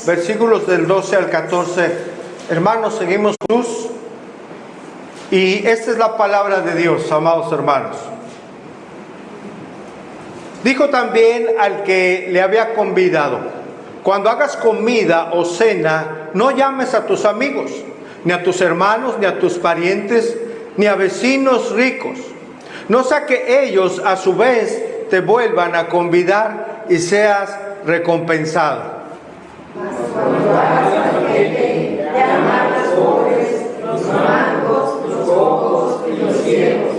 versículos del 12 al 14. Hermanos, seguimos Jesús. Y esta es la palabra de Dios, amados hermanos. Dijo también al que le había convidado: cuando hagas comida o cena, no llames a tus amigos, ni a tus hermanos, ni a tus parientes, ni a vecinos ricos. No sea que ellos a su vez te vuelvan a convidar y seas recompensado. Mas cuando hagas banquete, llama a los pobres, los mancos, los cojos y los ciegos.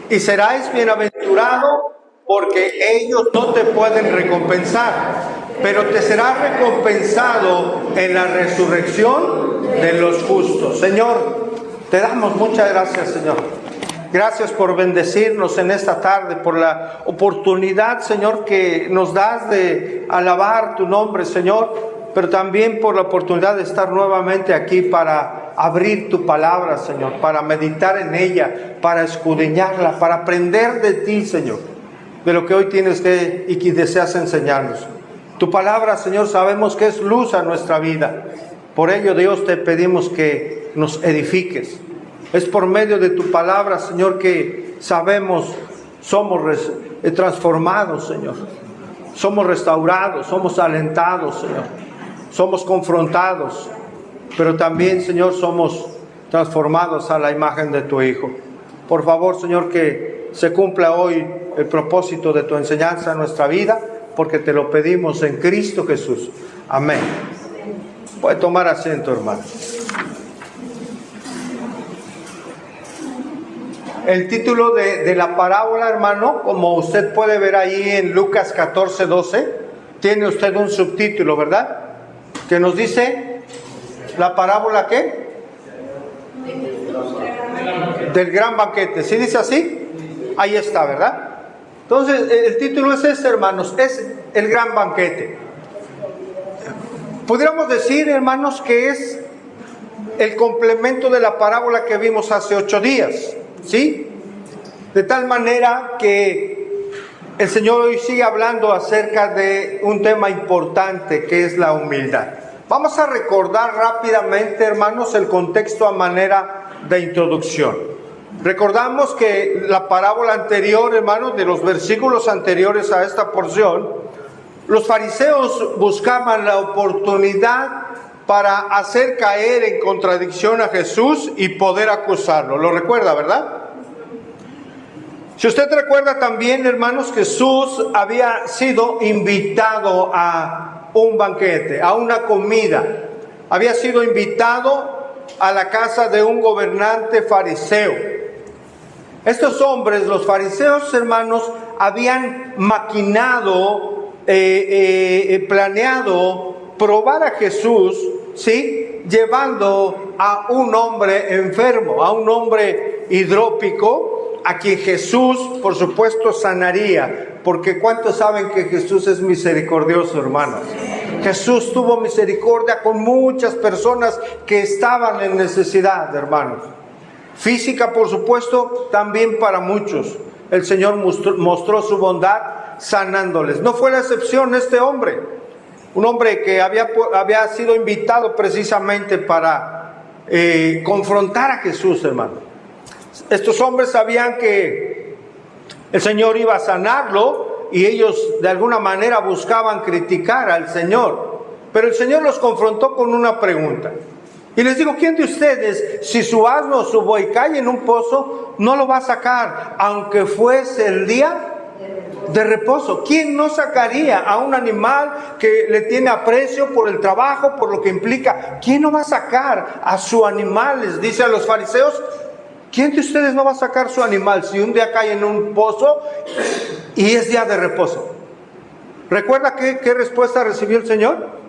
Y serás bienaventurado, porque ellos no te pueden recompensar, pero te será recompensado en la resurrección de los justos. Señor, te damos muchas gracias, Señor. Gracias por bendecirnos en esta tarde, por la oportunidad, Señor, que nos das de alabar tu nombre, Señor, pero también por la oportunidad de estar nuevamente aquí para abrir tu palabra, Señor, para meditar en ella, para escudriñarla, para aprender de ti, Señor, de lo que hoy tienes que y que deseas enseñarnos. Tu palabra, Señor, sabemos que es luz a nuestra vida. Por ello, Dios, te pedimos que nos edifiques. Es por medio de tu palabra, Señor, que sabemos, somos transformados, Señor. Somos restaurados, somos alentados, Señor. Somos confrontados, pero también, Señor, somos transformados a la imagen de tu Hijo. Por favor, Señor, que se cumpla hoy el propósito de tu enseñanza en nuestra vida, porque te lo pedimos en Cristo Jesús. Amén. Puede tomar asiento, hermano. El título de la parábola, hermano, como usted puede ver ahí en Lucas 14:12, tiene usted un subtítulo, ¿verdad? Que nos dice, ¿la parábola qué? Del gran banquete. ¿Sí dice así? Ahí está, ¿verdad? Entonces, el título es este, hermanos, es el gran banquete. Pudiéramos decir, hermanos, que es el complemento de la parábola que vimos hace 8 días, ¿sí? De tal manera que el Señor hoy sigue hablando acerca de un tema importante que es la humildad. Vamos a recordar rápidamente, hermanos, el contexto a manera de introducción. Recordamos que la parábola anterior, hermanos, de los versículos anteriores a esta porción, los fariseos buscaban la oportunidad para hacer caer en contradicción a Jesús y poder acusarlo. ¿Lo recuerda, verdad? Si usted recuerda también, hermanos, Jesús había sido invitado a un banquete, a una comida. Había sido invitado a la casa de un gobernante fariseo. Estos hombres, los fariseos, hermanos, habían maquinado, planeado probar a Jesús, ¿sí? Llevando a un hombre enfermo, a un hombre hidrópico, a quien Jesús, por supuesto, sanaría. Porque ¿cuántos saben que Jesús es misericordioso, hermanos? Jesús tuvo misericordia con muchas personas que estaban en necesidad, hermanos. Física, por supuesto, también para muchos. El Señor mostró su bondad sanándoles. No fue la excepción este hombre. Un hombre que había sido invitado precisamente para confrontar a Jesús, hermano. Estos hombres sabían que el Señor iba a sanarlo y ellos de alguna manera buscaban criticar al Señor. Pero el Señor los confrontó con una pregunta. Y les digo, ¿quién de ustedes, si su asno o su buey cae en un pozo, no lo va a sacar, aunque fuese el día de reposo? ¿Quién no sacaría a un animal que le tiene aprecio por el trabajo, por lo que implica? ¿Quién no va a sacar a su animal? Les dice a los fariseos, ¿quién de ustedes no va a sacar su animal si un día cae en un pozo y es día de reposo? ¿Recuerda qué respuesta recibió el Señor?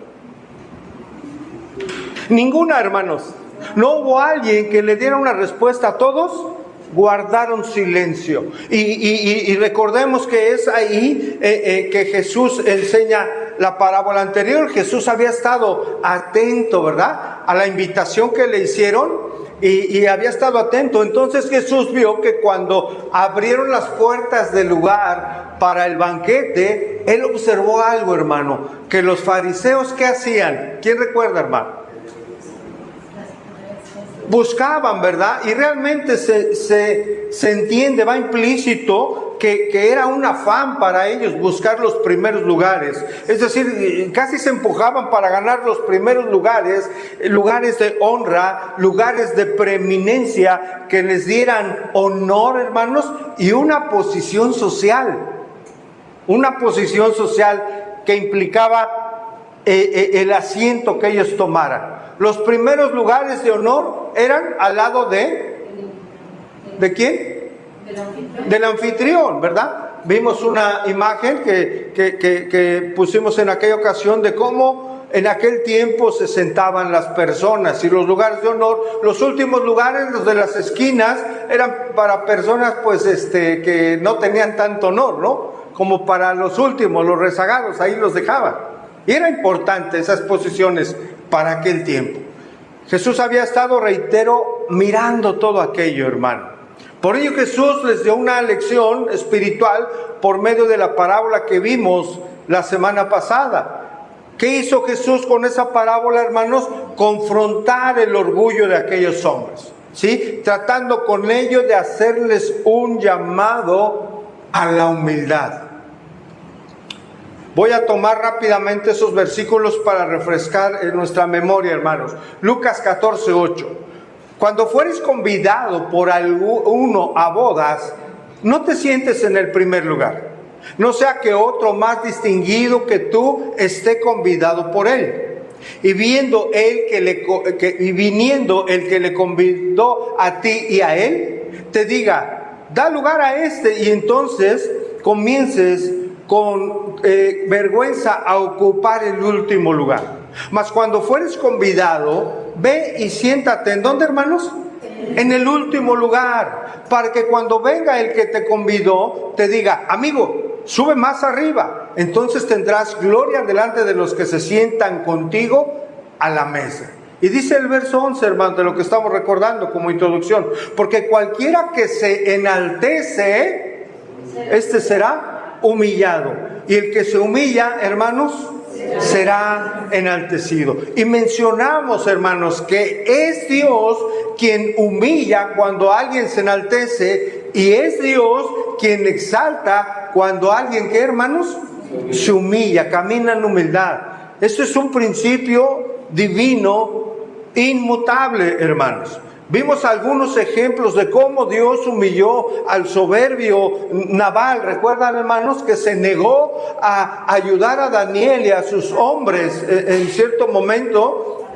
Ninguna, hermanos. No hubo alguien que le diera una respuesta. A todos guardaron silencio. Y recordemos que es ahí que Jesús enseña la parábola anterior. Jesús había estado atento, ¿verdad?, a la invitación que le hicieron. Y había estado atento. Entonces Jesús vio que cuando abrieron las puertas del lugar para el banquete, él observó algo, hermano, que los fariseos, ¿qué hacían? ¿Quién recuerda, hermano? Buscaban, ¿verdad? Y realmente se entiende, va implícito que era un afán para ellos buscar los primeros lugares. Es decir, casi se empujaban para ganar los primeros lugares, lugares de honra, lugares de preeminencia, que les dieran honor, hermanos, y una posición social. Una posición social que implicaba el asiento que ellos tomaran. Los primeros lugares de honor eran al lado ¿de quién? Del anfitrión, ¿verdad? Vimos una imagen que pusimos en aquella ocasión de cómo en aquel tiempo se sentaban las personas, y los lugares de honor, los últimos lugares, los de las esquinas, eran para personas pues que no tenían tanto honor, ¿no? Como para los últimos, los rezagados, ahí los dejaban. Y era importante esas posiciones para aquel tiempo. Jesús había estado, reitero, mirando todo aquello, hermano. Por ello Jesús les dio una lección espiritual por medio de la parábola que vimos la semana pasada. ¿Qué hizo Jesús con esa parábola, hermanos? Confrontar el orgullo de aquellos hombres, ¿sí? Tratando con ellos de hacerles un llamado a la humildad. Voy a tomar rápidamente esos versículos para refrescar en nuestra memoria, hermanos. Lucas 14:8. Cuando fueres convidado por alguno a bodas, no te sientes en el primer lugar. No sea que otro más distinguido que tú esté convidado por él. Y viniendo el que le convidó a ti y a él, te diga, da lugar a este, y entonces comiences con vergüenza a ocupar el último lugar. Mas cuando fueres convidado, ve y siéntate. ¿En dónde, hermanos? En el último lugar, para que cuando venga el que te convidó, te diga, amigo, sube más arriba. Entonces tendrás gloria delante de los que se sientan contigo a la mesa. Y dice el verso 11, hermano, de lo que estamos recordando como introducción, porque cualquiera que se enaltece, este será humillado, y el que se humilla, hermanos, será enaltecido. Y mencionamos, hermanos, que es Dios quien humilla cuando alguien se enaltece, y es Dios quien exalta cuando alguien, ¿qué, hermanos? Se humilla, camina en humildad. Esto es un principio divino inmutable, hermanos. Vimos algunos ejemplos de cómo Dios humilló al soberbio Nabal. ¿Recuerdan, hermanos, que se negó a ayudar a Daniel y a sus hombres en cierto momento?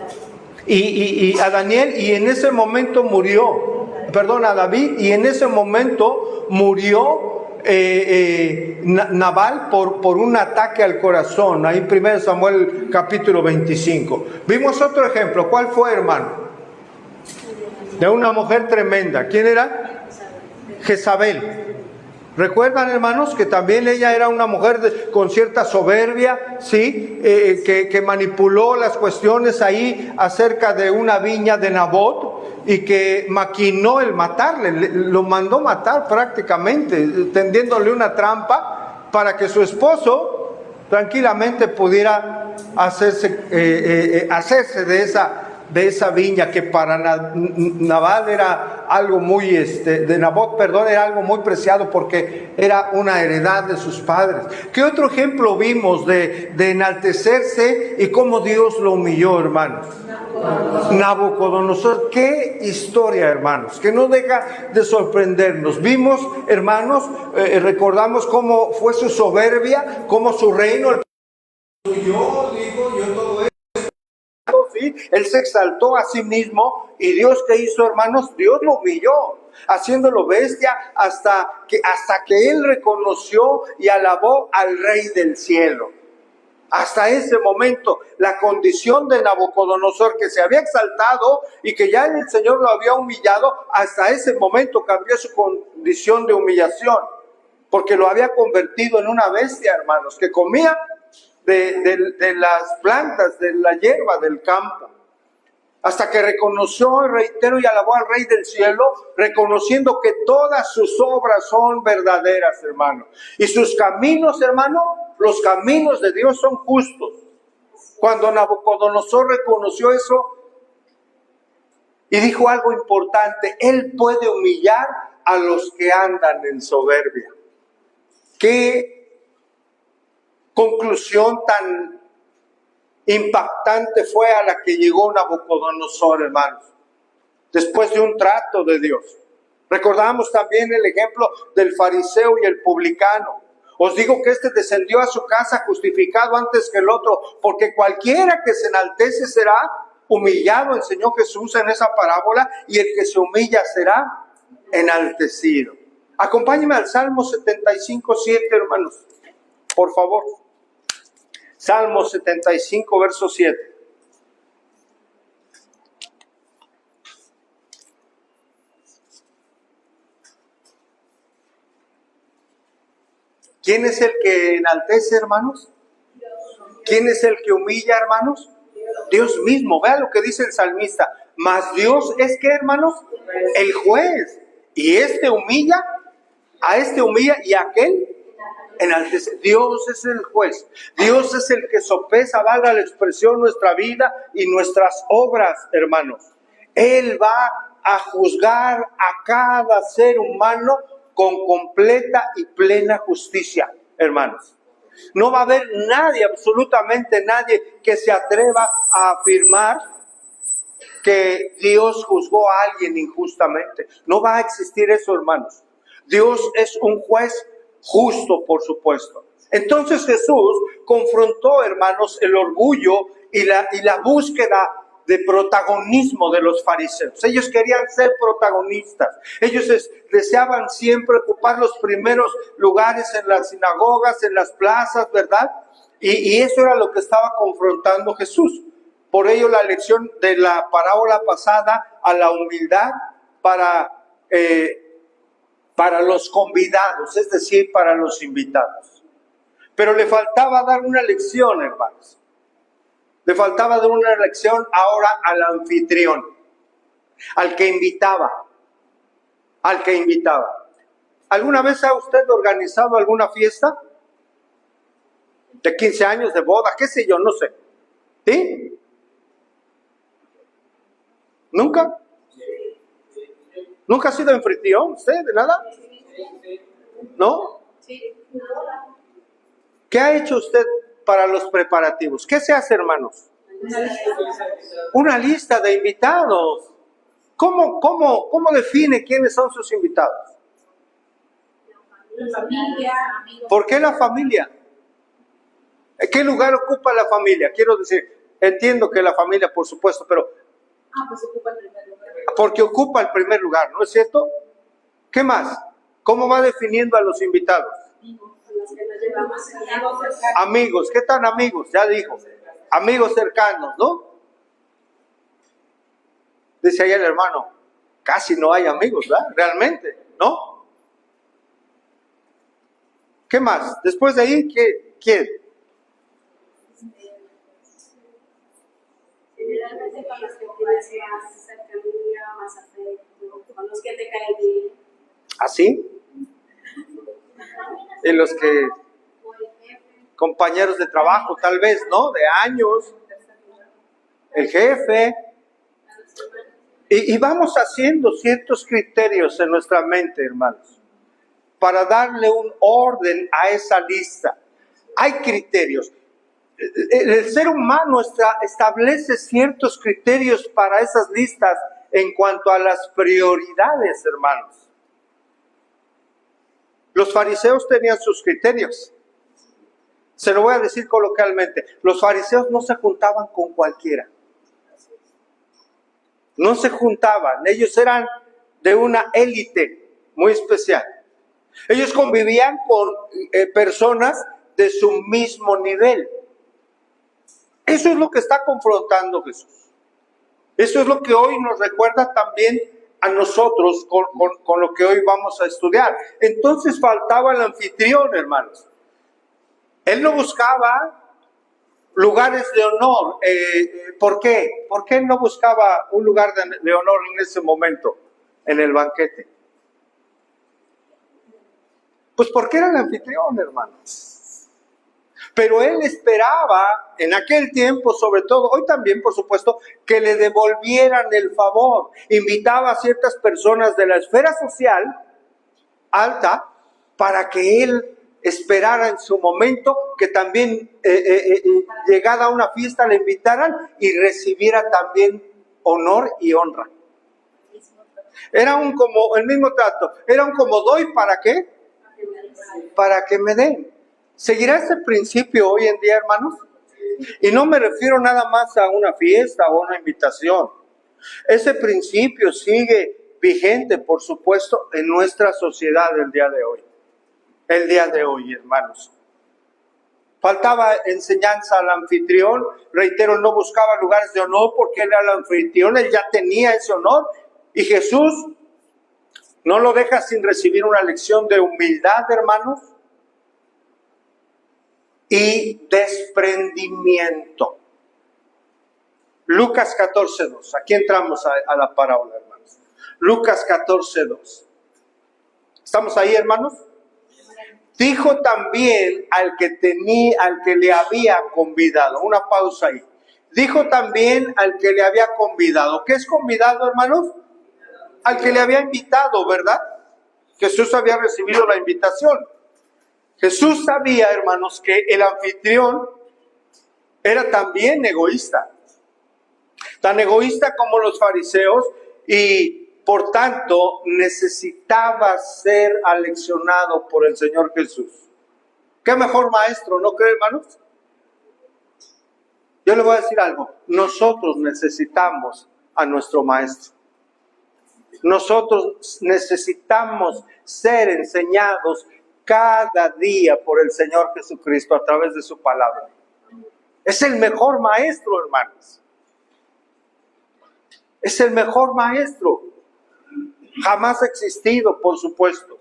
Y a Daniel, y en ese momento murió. Perdón, a David, y en ese momento murió Nabal por un ataque al corazón. Ahí en 1 Samuel capítulo 25. Vimos otro ejemplo. ¿Cuál fue, hermano? De una mujer tremenda. ¿Quién era? Jezabel. ¿Recuerdan, hermanos, que también ella era una mujer con cierta soberbia, ¿sí? Que manipuló las cuestiones ahí acerca de una viña de Nabot, y que maquinó el matarle, lo mandó matar prácticamente, tendiéndole una trampa para que su esposo tranquilamente pudiera hacerse de esa viña, que para Nabal era algo muy, de Nabot, perdón, era algo muy preciado porque era una heredad de sus padres. ¿Qué otro ejemplo vimos de enaltecerse y cómo Dios lo humilló, hermanos? Nabucodonosor. Qué historia, hermanos, que no deja de sorprendernos. Vimos, hermanos, recordamos cómo fue su soberbia, cómo su reino, yo todo esto. ¿Sí? Él se exaltó a sí mismo, y Dios, ¿qué hizo, hermanos? Dios lo humilló, haciéndolo bestia, hasta que él reconoció y alabó al Rey del cielo. Hasta ese momento, la condición de Nabucodonosor, que se había exaltado y que ya el Señor lo había humillado, hasta ese momento cambió su condición de humillación, porque lo había convertido en una bestia, hermanos, que comía de las plantas, de la hierba del campo. Hasta que reconoció, reitero, y alabó al Rey del cielo, reconociendo que todas sus obras son verdaderas, hermano. Y sus caminos, hermano, los caminos de Dios son justos. Cuando Nabucodonosor reconoció eso y dijo algo importante: Él puede humillar a los que andan en soberbia. Qué conclusión tan impactante fue a la que llegó Nabucodonosor, hermanos, después de un trato de Dios. Recordamos también el ejemplo del fariseo y el publicano. Os digo que este descendió a su casa justificado antes que el otro, porque cualquiera que se enaltece será humillado, enseñó Jesús en esa parábola, y el que se humilla será enaltecido. Acompáñenme al Salmo 75:7, hermanos, por favor. Salmo 75, verso 7. ¿Quién es el que enaltece, hermanos? ¿Quién es el que humilla, hermanos? Dios mismo. Vea lo que dice el salmista. Mas Dios es, ¿qué, hermanos? El juez. Y a este humilla y a aquel enaltece. Dios es el juez. Dios es el que sopesa, valga la expresión, nuestra vida y nuestras obras, hermanos. Él va a juzgar a cada ser humano con completa y plena justicia, hermanos. No va a haber nadie, absolutamente nadie, que se atreva a afirmar que Dios juzgó a alguien injustamente. No va a existir eso, hermanos. Dios es un juez justo, por supuesto. Entonces Jesús confrontó, hermanos, el orgullo y la búsqueda de protagonismo de los fariseos. Ellos querían ser protagonistas. Ellos deseaban siempre ocupar los primeros lugares en las sinagogas, en las plazas, ¿verdad? Y eso era lo que estaba confrontando Jesús. Por ello la lección de la parábola pasada a la humildad para los convidados, es decir, para los invitados. Pero le faltaba dar una lección, hermanos. Le faltaba dar una lección ahora al anfitrión, al que invitaba. ¿Alguna vez ha usted organizado alguna fiesta? ¿De 15 años, de boda, qué sé yo, no sé? ¿Sí? ¿Nunca? ¿Nunca ha sido anfitrión usted de nada? ¿No? ¿Qué ha hecho usted para los preparativos? ¿Qué se hace, hermanos? Una lista de invitados. ¿Cómo define quiénes son sus invitados? La familia, amigos. ¿Por qué la familia? ¿Qué lugar ocupa la familia? Quiero decir, entiendo que la familia, por supuesto, pero Pues ocupa el primer lugar. porque ocupa el primer lugar, ¿no es cierto? ¿Qué más? ¿Cómo va definiendo a los invitados? Amigos, ¿qué tan amigos? Ya dijo, amigos cercanos, ¿no? Dice ahí el hermano, casi no hay amigos, ¿verdad? Realmente, ¿no? ¿Qué más? Después de ahí, ¿quién? Generalmente con los que tienes más cercanía, más afecto, con los que te caen bien. ¿Así? Y los que, compañeros de trabajo, tal vez, ¿no? De años, el jefe. Y vamos haciendo ciertos criterios en nuestra mente, hermanos, para darle un orden a esa lista. Hay criterios. El ser humano establece ciertos criterios para esas listas en cuanto a las prioridades, hermanos. Los fariseos tenían sus criterios. Se lo voy a decir coloquialmente. Los fariseos no se juntaban con cualquiera. No se juntaban. Ellos eran de una élite muy especial. Ellos convivían con personas de su mismo nivel. Eso es lo que está confrontando Jesús. Eso es lo que hoy nos recuerda también a nosotros con lo que hoy vamos a estudiar. Entonces faltaba el anfitrión, hermanos. Él no buscaba lugares de honor. ¿Por qué? ¿Por qué no buscaba un lugar de honor en ese momento, en el banquete? Pues porque era el anfitrión, hermanos. Pero él esperaba, en aquel tiempo sobre todo, hoy también por supuesto, que le devolvieran el favor. Invitaba a ciertas personas de la esfera social alta para que él esperara en su momento que también llegada a una fiesta le invitaran y recibiera también honor y honra. Era como el mismo trato, era un como doy para qué, para que me den. ¿Seguirá ese principio hoy en día, hermanos? Y no me refiero nada más a una fiesta o una invitación. Ese principio sigue vigente, por supuesto, en nuestra sociedad el día de hoy. El día de hoy, hermanos. Faltaba enseñanza al anfitrión. Reitero, no buscaba lugares de honor porque él era el anfitrión, él ya tenía ese honor. Y Jesús no lo deja sin recibir una lección de humildad, hermanos, y desprendimiento. Lucas 14:2. Aquí entramos a la parábola, hermanos. Lucas 14:2. ¿Estamos ahí, hermanos? Dijo también al que le había convidado. Una pausa ahí. Dijo también al que le había convidado. ¿Qué es convidado, hermanos? Al que le había invitado, ¿verdad? Jesús había recibido la invitación. Jesús sabía, hermanos, que el anfitrión era también egoísta. Tan egoísta como los fariseos y por tanto necesitaba ser aleccionado por el Señor Jesús. ¿Qué mejor maestro, no cree, hermanos? Yo le voy a decir algo. Nosotros necesitamos a nuestro maestro. Nosotros necesitamos ser enseñados cada día por el Señor Jesucristo a través de su palabra. Es el mejor maestro, hermanos. Es el mejor maestro. Jamás ha existido, por supuesto.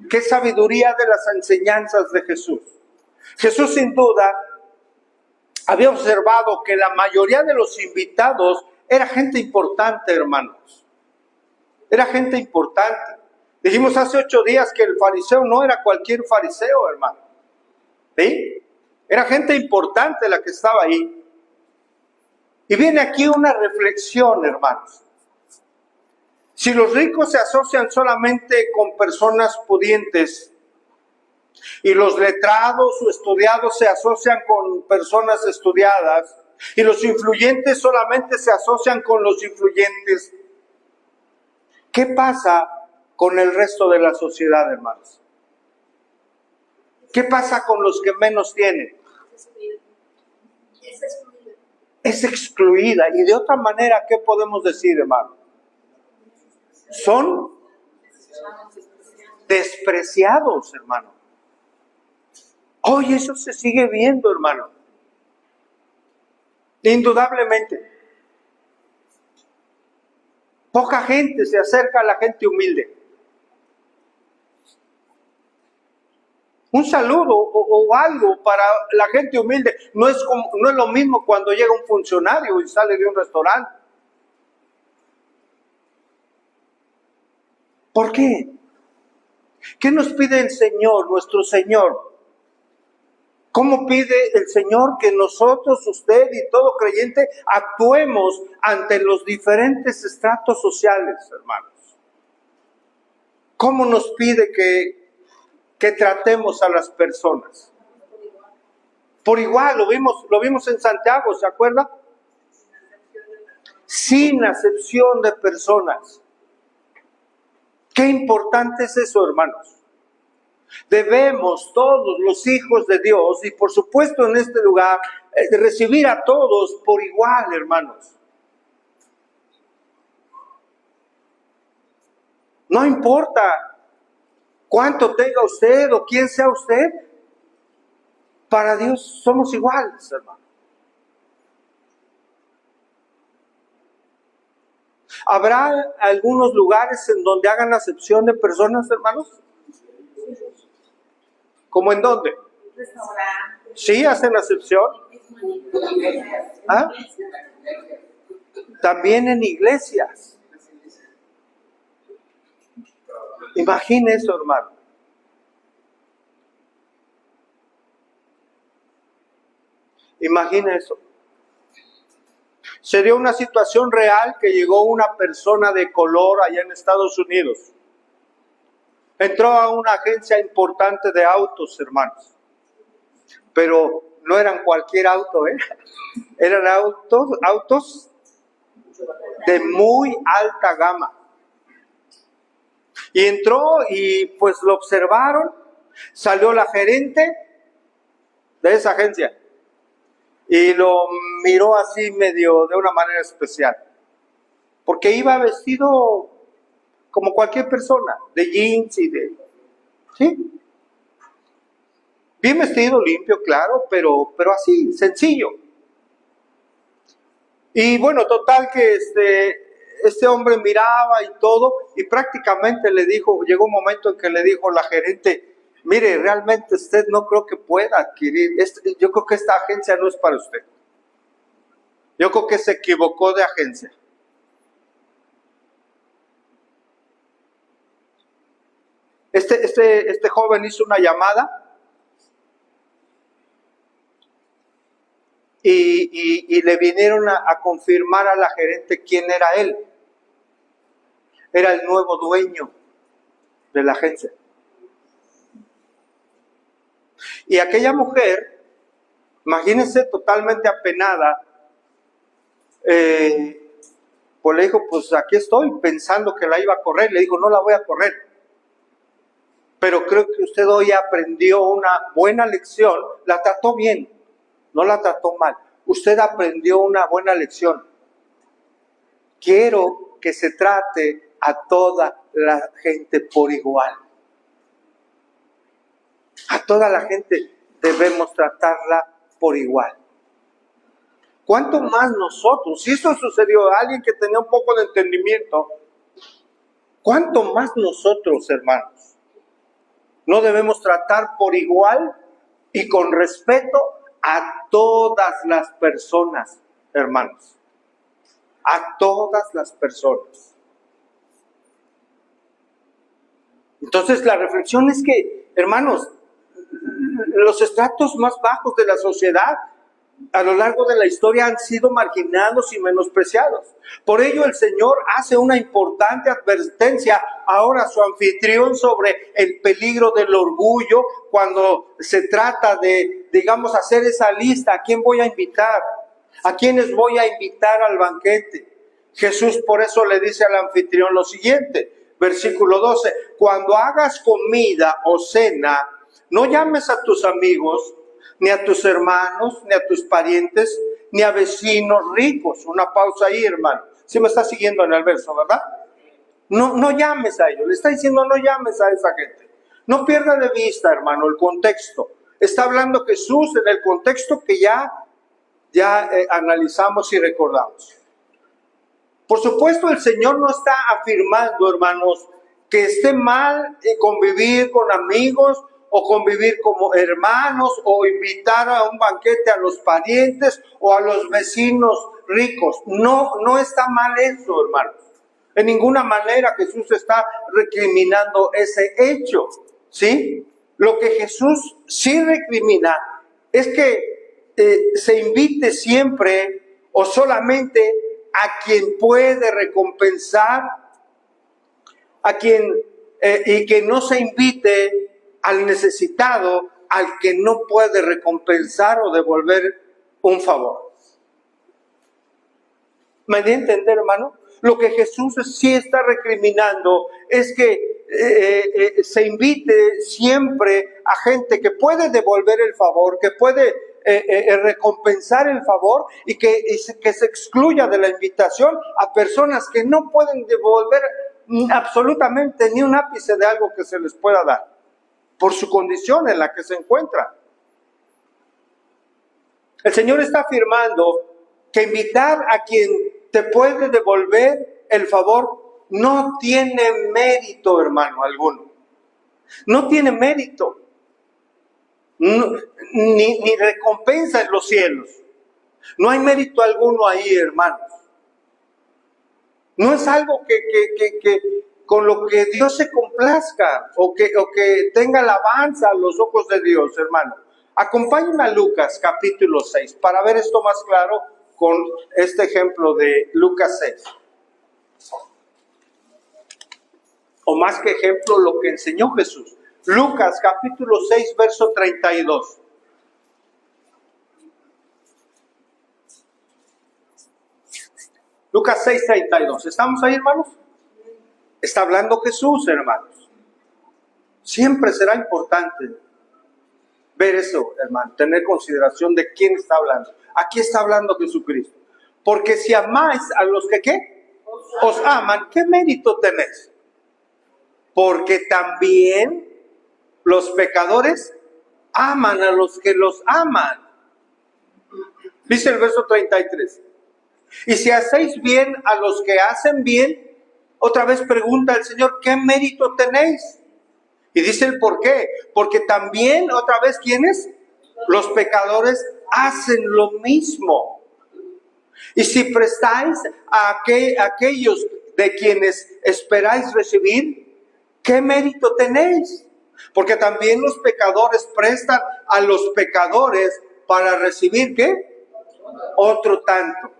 Qué sabiduría de las enseñanzas de Jesús. Jesús sin duda había observado que la mayoría de los invitados era gente importante, hermanos. Era gente importante. Dijimos hace 8 días que el fariseo no era cualquier fariseo, hermano. ¿Sí? Era gente importante la que estaba ahí. Y viene aquí una reflexión, hermanos. Si los ricos se asocian solamente con personas pudientes y los letrados o estudiados se asocian con personas estudiadas y los influyentes solamente se asocian con los influyentes, ¿qué pasa con el resto de la sociedad, hermanos? ¿Qué pasa con los que menos tienen? Es excluida. Y de otra manera, ¿qué podemos decir, hermano? Son despreciados, hermano. Hoy eso se sigue viendo, hermano. Indudablemente. Poca gente se acerca a la gente humilde. Un saludo o algo para la gente humilde no es lo mismo cuando llega un funcionario y sale de un restaurante. ¿Por qué? ¿Qué nos pide el Señor, nuestro Señor? ¿Cómo pide el Señor que nosotros, usted y todo creyente, actuemos ante los diferentes estratos sociales, hermanos? ¿Cómo nos pide que tratemos a las personas? Por igual, lo vimos en Santiago, ¿se acuerda? Sin acepción de personas. Qué importante es eso, hermanos. Debemos todos los hijos de Dios, y por supuesto en este lugar, recibir a todos por igual, hermanos. No importa cuánto tenga usted o quién sea usted, para Dios somos iguales, hermano. ¿Habrá algunos lugares en donde hagan acepción de personas, hermanos? ¿Cómo en dónde? restaurantes, Sí, hacen acepción. ¿Ah? También en iglesias. Imagine eso, hermano. Imagine eso. Se dio una situación real que llegó una persona de color allá en Estados Unidos. Entró a una agencia importante de autos, hermanos. Pero no eran cualquier auto, ¿eh? Eran autos de muy alta gama. Y entró y pues lo observaron. Salió la gerente de esa agencia y lo miró así medio de una manera especial. Porque iba vestido como cualquier persona, de jeans y de... ¿Sí? Bien vestido, limpio, claro, pero así, sencillo. Y bueno, total que este hombre miraba y todo, y prácticamente le dijo, llegó un momento en que le dijo la gerente, mire, realmente usted no creo que pueda adquirir, yo creo que esta agencia no es para usted. Yo creo que se equivocó de agencia. Este joven hizo una llamada y le vinieron a confirmar a la gerente quién era él. Era el nuevo dueño de la agencia. Y aquella mujer, imagínense, totalmente apenada, pues le dijo, pues aquí estoy, pensando que la iba a correr. Le dijo, no la voy a correr. Pero creo que usted hoy aprendió una buena lección, la trató bien, no la trató mal. Usted aprendió una buena lección. Quiero que se trate a toda la gente por igual. A toda la gente debemos tratarla por igual. ¿Cuánto más nosotros? Si eso sucedió a alguien que tenía un poco de entendimiento, ¿cuánto más nosotros, hermanos? No debemos tratar por igual y con respeto a todas las personas, hermanos. A todas las personas. Entonces la reflexión es que, hermanos, los estratos más bajos de la sociedad a lo largo de la historia han sido marginados y menospreciados. Por ello el Señor hace una importante advertencia ahora a su anfitrión sobre el peligro del orgullo cuando se trata de, digamos, hacer esa lista. ¿A quién voy a invitar? ¿A quiénes voy a invitar al banquete? Jesús por eso le dice al anfitrión lo siguiente, versículo 12, cuando hagas comida o cena, no llames a tus amigos, ni a tus hermanos, ni a tus parientes, ni a vecinos ricos. Una pausa ahí, hermano. ¿Sí me está siguiendo en el verso, verdad? No llames a ellos. Le está diciendo no llames a esa gente. No pierda de vista, hermano, el contexto. Está hablando Jesús en el contexto que ya analizamos y recordamos. Por supuesto, el Señor no está afirmando, hermanos, que esté mal convivir con amigos o convivir como hermanos o invitar a un banquete a los parientes o a los vecinos ricos. No está mal eso, hermanos. En ninguna manera Jesús está recriminando ese hecho, ¿sí? Lo que Jesús sí recrimina es que se invite siempre o solamente a quien puede recompensar, a quien y que no se invite al necesitado, al que no puede recompensar o devolver un favor. ¿Me di a entender, hermano? Lo que Jesús sí está recriminando es que se invite siempre a gente que puede devolver el favor, que puede recompensar el favor y que se excluya de la invitación a personas que no pueden devolver absolutamente ni un ápice de algo que se les pueda dar por su condición en la que se encuentra. El Señor está afirmando que invitar a quien te puede devolver el favor no tiene mérito, hermano, alguno. No tiene mérito. ni recompensa en los cielos. No hay mérito alguno ahí, hermanos. No es algo que con lo que Dios se complazca o que tenga alabanza a los ojos de Dios, hermano. Acompáñenme a Lucas capítulo 6 para ver esto más claro con este ejemplo de Lucas 6. O más que ejemplo, lo que enseñó Jesús. Lucas capítulo 6, verso 32. Lucas 6, 32. ¿Estamos ahí, hermanos? Está hablando Jesús, hermanos. Siempre será importante ver eso, hermano, tener consideración de quién está hablando. Aquí está hablando Jesucristo. Porque si amáis a los que, ¿qué? Os aman, ¿qué mérito tenéis? Porque también los pecadores aman a los que los aman. Dice el verso 33. Y si hacéis bien a los que hacen bien, otra vez pregunta el Señor, ¿qué mérito tenéis? Y dice el por qué. Porque también, otra vez, ¿quiénes? Los pecadores hacen lo mismo. Y si prestáis a aquellos de quienes esperáis recibir, ¿qué mérito tenéis? Porque también los pecadores prestan a los pecadores para recibir, ¿qué? Otro tanto.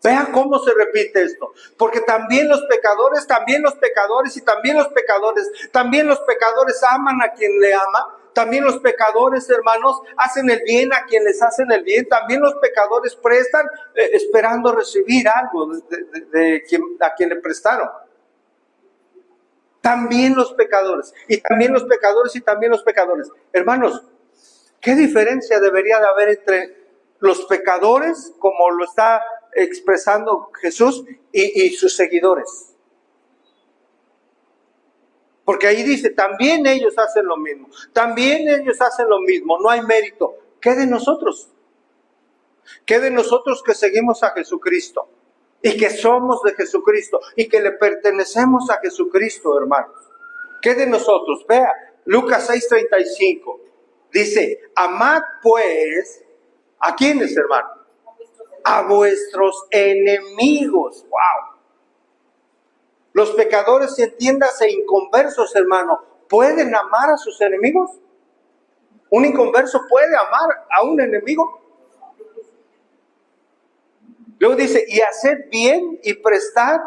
Vea cómo se repite esto. Porque también los pecadores aman a quien le ama. También los pecadores, hermanos, hacen el bien a quien les hacen el bien. También los pecadores prestan esperando recibir algo a quien le prestaron. También los pecadores. Y también los pecadores y también los pecadores. Hermanos, ¿qué diferencia debería de haber entre los pecadores, como lo está expresando Jesús, y sus seguidores? Porque ahí dice, también ellos hacen lo mismo. También ellos hacen lo mismo. No hay mérito. ¿Qué de nosotros? ¿Qué de nosotros que seguimos a Jesucristo? Y que somos de Jesucristo. Y que le pertenecemos a Jesucristo, hermanos. ¿Qué de nosotros? Vea, Lucas 6:35. Dice, amad pues, ¿a quiénes, hermano? A vuestros enemigos. ¡Wow! Los pecadores, entiéndase, inconversos, hermano, ¿pueden amar a sus enemigos? ¿Un inconverso puede amar a un enemigo? Luego dice, y haced bien y prestad,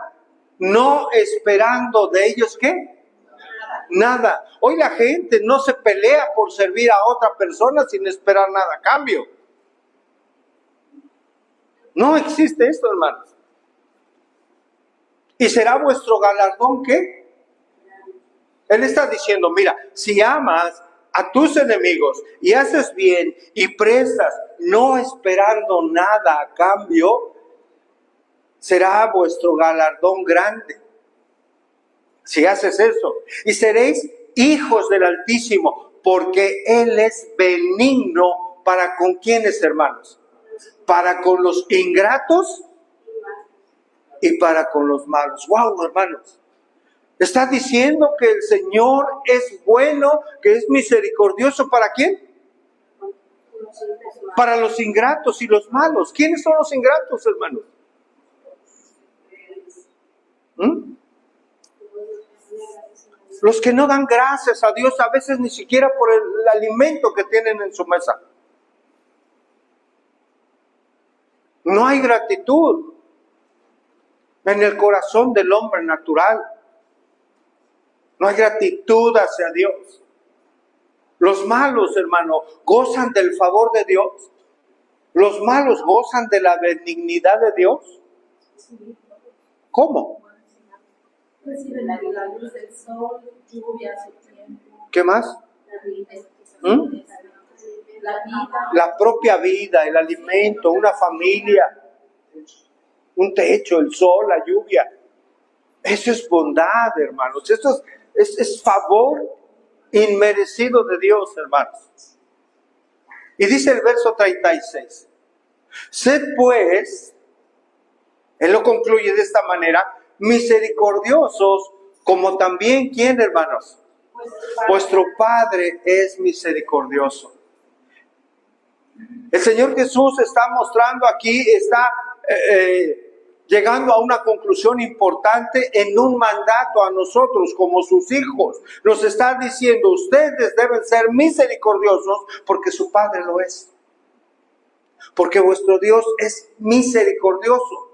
no esperando de ellos, ¿qué? Nada. Hoy la gente no se pelea por servir a otra persona sin esperar nada a cambio. No existe esto, hermanos. ¿Y será vuestro galardón qué? Él está diciendo, mira, si amas a tus enemigos y haces bien y prestas, no esperando nada a cambio, será vuestro galardón grande. Si haces eso. Y seréis hijos del Altísimo, porque Él es benigno para con quienes, hermanos. Para con los ingratos y para con los malos. ¡Wow, hermanos! Está diciendo que el Señor es bueno, que es misericordioso. ¿Para quién? Para los ingratos y los malos. ¿Quiénes son los ingratos, hermanos? Los que no dan gracias a Dios, a veces ni siquiera por el alimento que tienen en su mesa. No hay gratitud en el corazón del hombre natural. No hay gratitud hacia Dios. Los malos, hermano, gozan del favor de Dios. Los malos gozan de la benignidad de Dios. ¿Cómo? Reciben la luz del sol, lluvia a su tiempo. ¿Qué más? La vida. La propia vida, el alimento, una familia, un techo, el sol, la lluvia. Eso es bondad, hermanos. Esto es favor inmerecido de Dios, hermanos. Y dice el verso 36. Sed pues, él lo concluye de esta manera, misericordiosos, como también, ¿quién, hermanos? Vuestro Padre es misericordioso. El Señor Jesús está mostrando aquí, está llegando a una conclusión importante en un mandato a nosotros como sus hijos. Nos está diciendo, ustedes deben ser misericordiosos porque su Padre lo es. Porque vuestro Dios es misericordioso.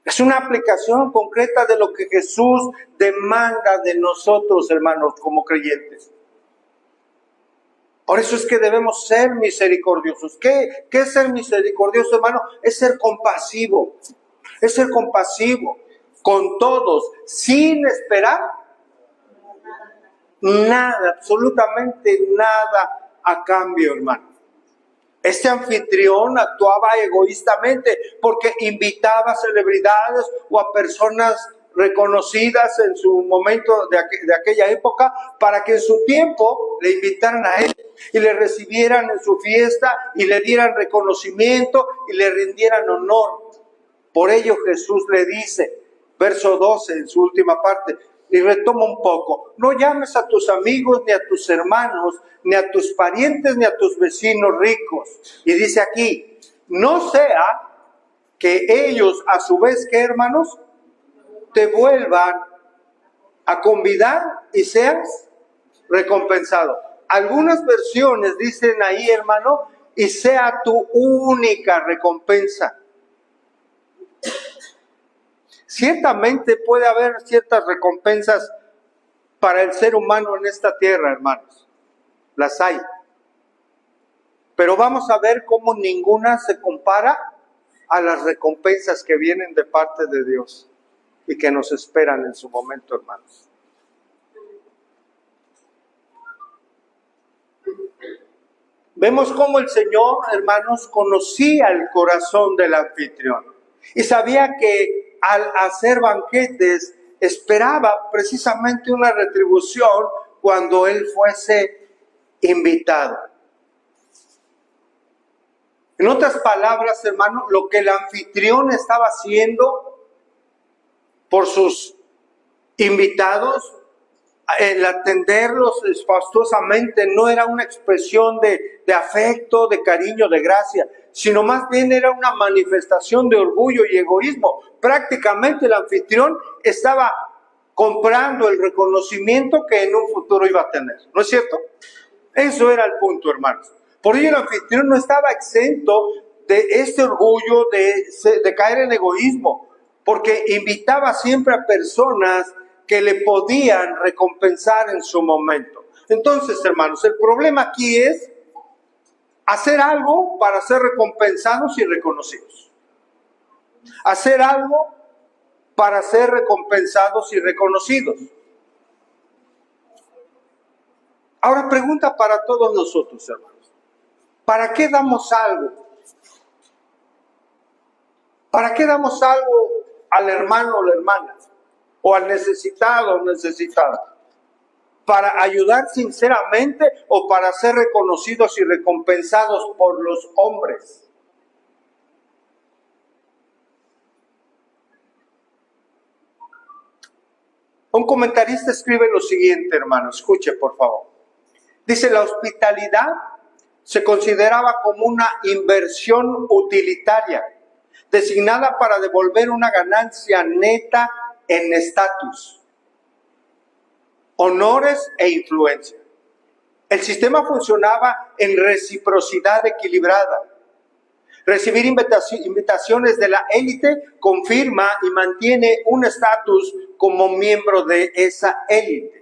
Es una aplicación concreta de lo que Jesús demanda de nosotros, hermanos, como creyentes. Por eso es que debemos ser misericordiosos. ¿Qué es ser misericordioso, hermano? Es ser compasivo. Es ser compasivo con todos, sin esperar nada, absolutamente nada a cambio, hermano. Este anfitrión actuaba egoístamente porque invitaba a celebridades o a personas reconocidas en su momento de aquella época para que en su tiempo le invitaran a él y le recibieran en su fiesta y le dieran reconocimiento y le rindieran honor. Por ello Jesús le dice, verso 12 en su última parte, y retomo un poco, no llames a tus amigos, ni a tus hermanos, ni a tus parientes, ni a tus vecinos ricos. Y dice aquí, no sea que ellos a su vez, ¿qué, hermanos? Te vuelvan a convidar y seas recompensado. Algunas versiones dicen ahí, hermano, y sea tu única recompensa. Ciertamente puede haber ciertas recompensas para el ser humano en esta tierra, hermanos. Las hay. Pero vamos a ver cómo ninguna se compara a las recompensas que vienen de parte de Dios y que nos esperan en su momento, hermanos. Vemos cómo el Señor, hermanos, conocía el corazón del anfitrión y sabía que al hacer banquetes esperaba precisamente una retribución cuando él fuese invitado. En otras palabras, hermano, lo que el anfitrión estaba haciendo por sus invitados, el atenderlos fastuosamente, no era una expresión de afecto, de cariño, de gracia, sino más bien era una manifestación de orgullo y egoísmo. Prácticamente el anfitrión estaba comprando el reconocimiento que en un futuro iba a tener, ¿no es cierto? Eso era el punto, hermanos. Por ello el anfitrión no estaba exento de este orgullo, de caer en egoísmo, porque invitaba siempre a personas que le podían recompensar en su momento. Entonces, hermanos, el problema aquí es hacer algo para ser recompensados y reconocidos. Hacer algo para ser recompensados y reconocidos. Ahora pregunta para todos nosotros, hermanos. ¿Para qué damos algo? ¿Para qué damos algo al hermano o la hermana? O al necesitado o necesitada. ¿Para ayudar sinceramente o para ser reconocidos y recompensados por los hombres? Un comentarista escribe lo siguiente, hermano, escuche por favor. Dice, la hospitalidad se consideraba como una inversión utilitaria, designada para devolver una ganancia neta en estatus, honores e influencia. El sistema funcionaba en reciprocidad equilibrada. Recibir invitaciones de la élite confirma y mantiene un estatus como miembro de esa élite.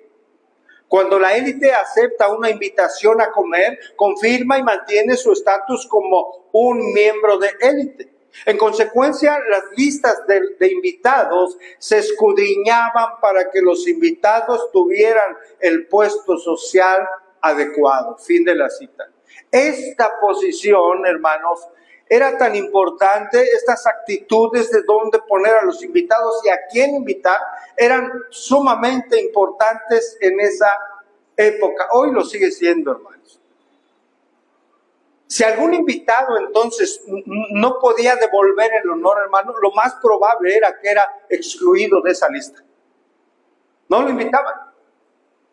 Cuando la élite acepta una invitación a comer, confirma y mantiene su estatus como un miembro de élite. En consecuencia, las listas de invitados se escudriñaban para que los invitados tuvieran el puesto social adecuado. Fin de la cita. Esta posición, hermanos, era tan importante, estas actitudes de dónde poner a los invitados y a quién invitar, eran sumamente importantes en esa época. Hoy lo sigue siendo, hermanos. Si algún invitado entonces no podía devolver el honor, hermano, lo más probable era que era excluido de esa lista. No lo invitaban.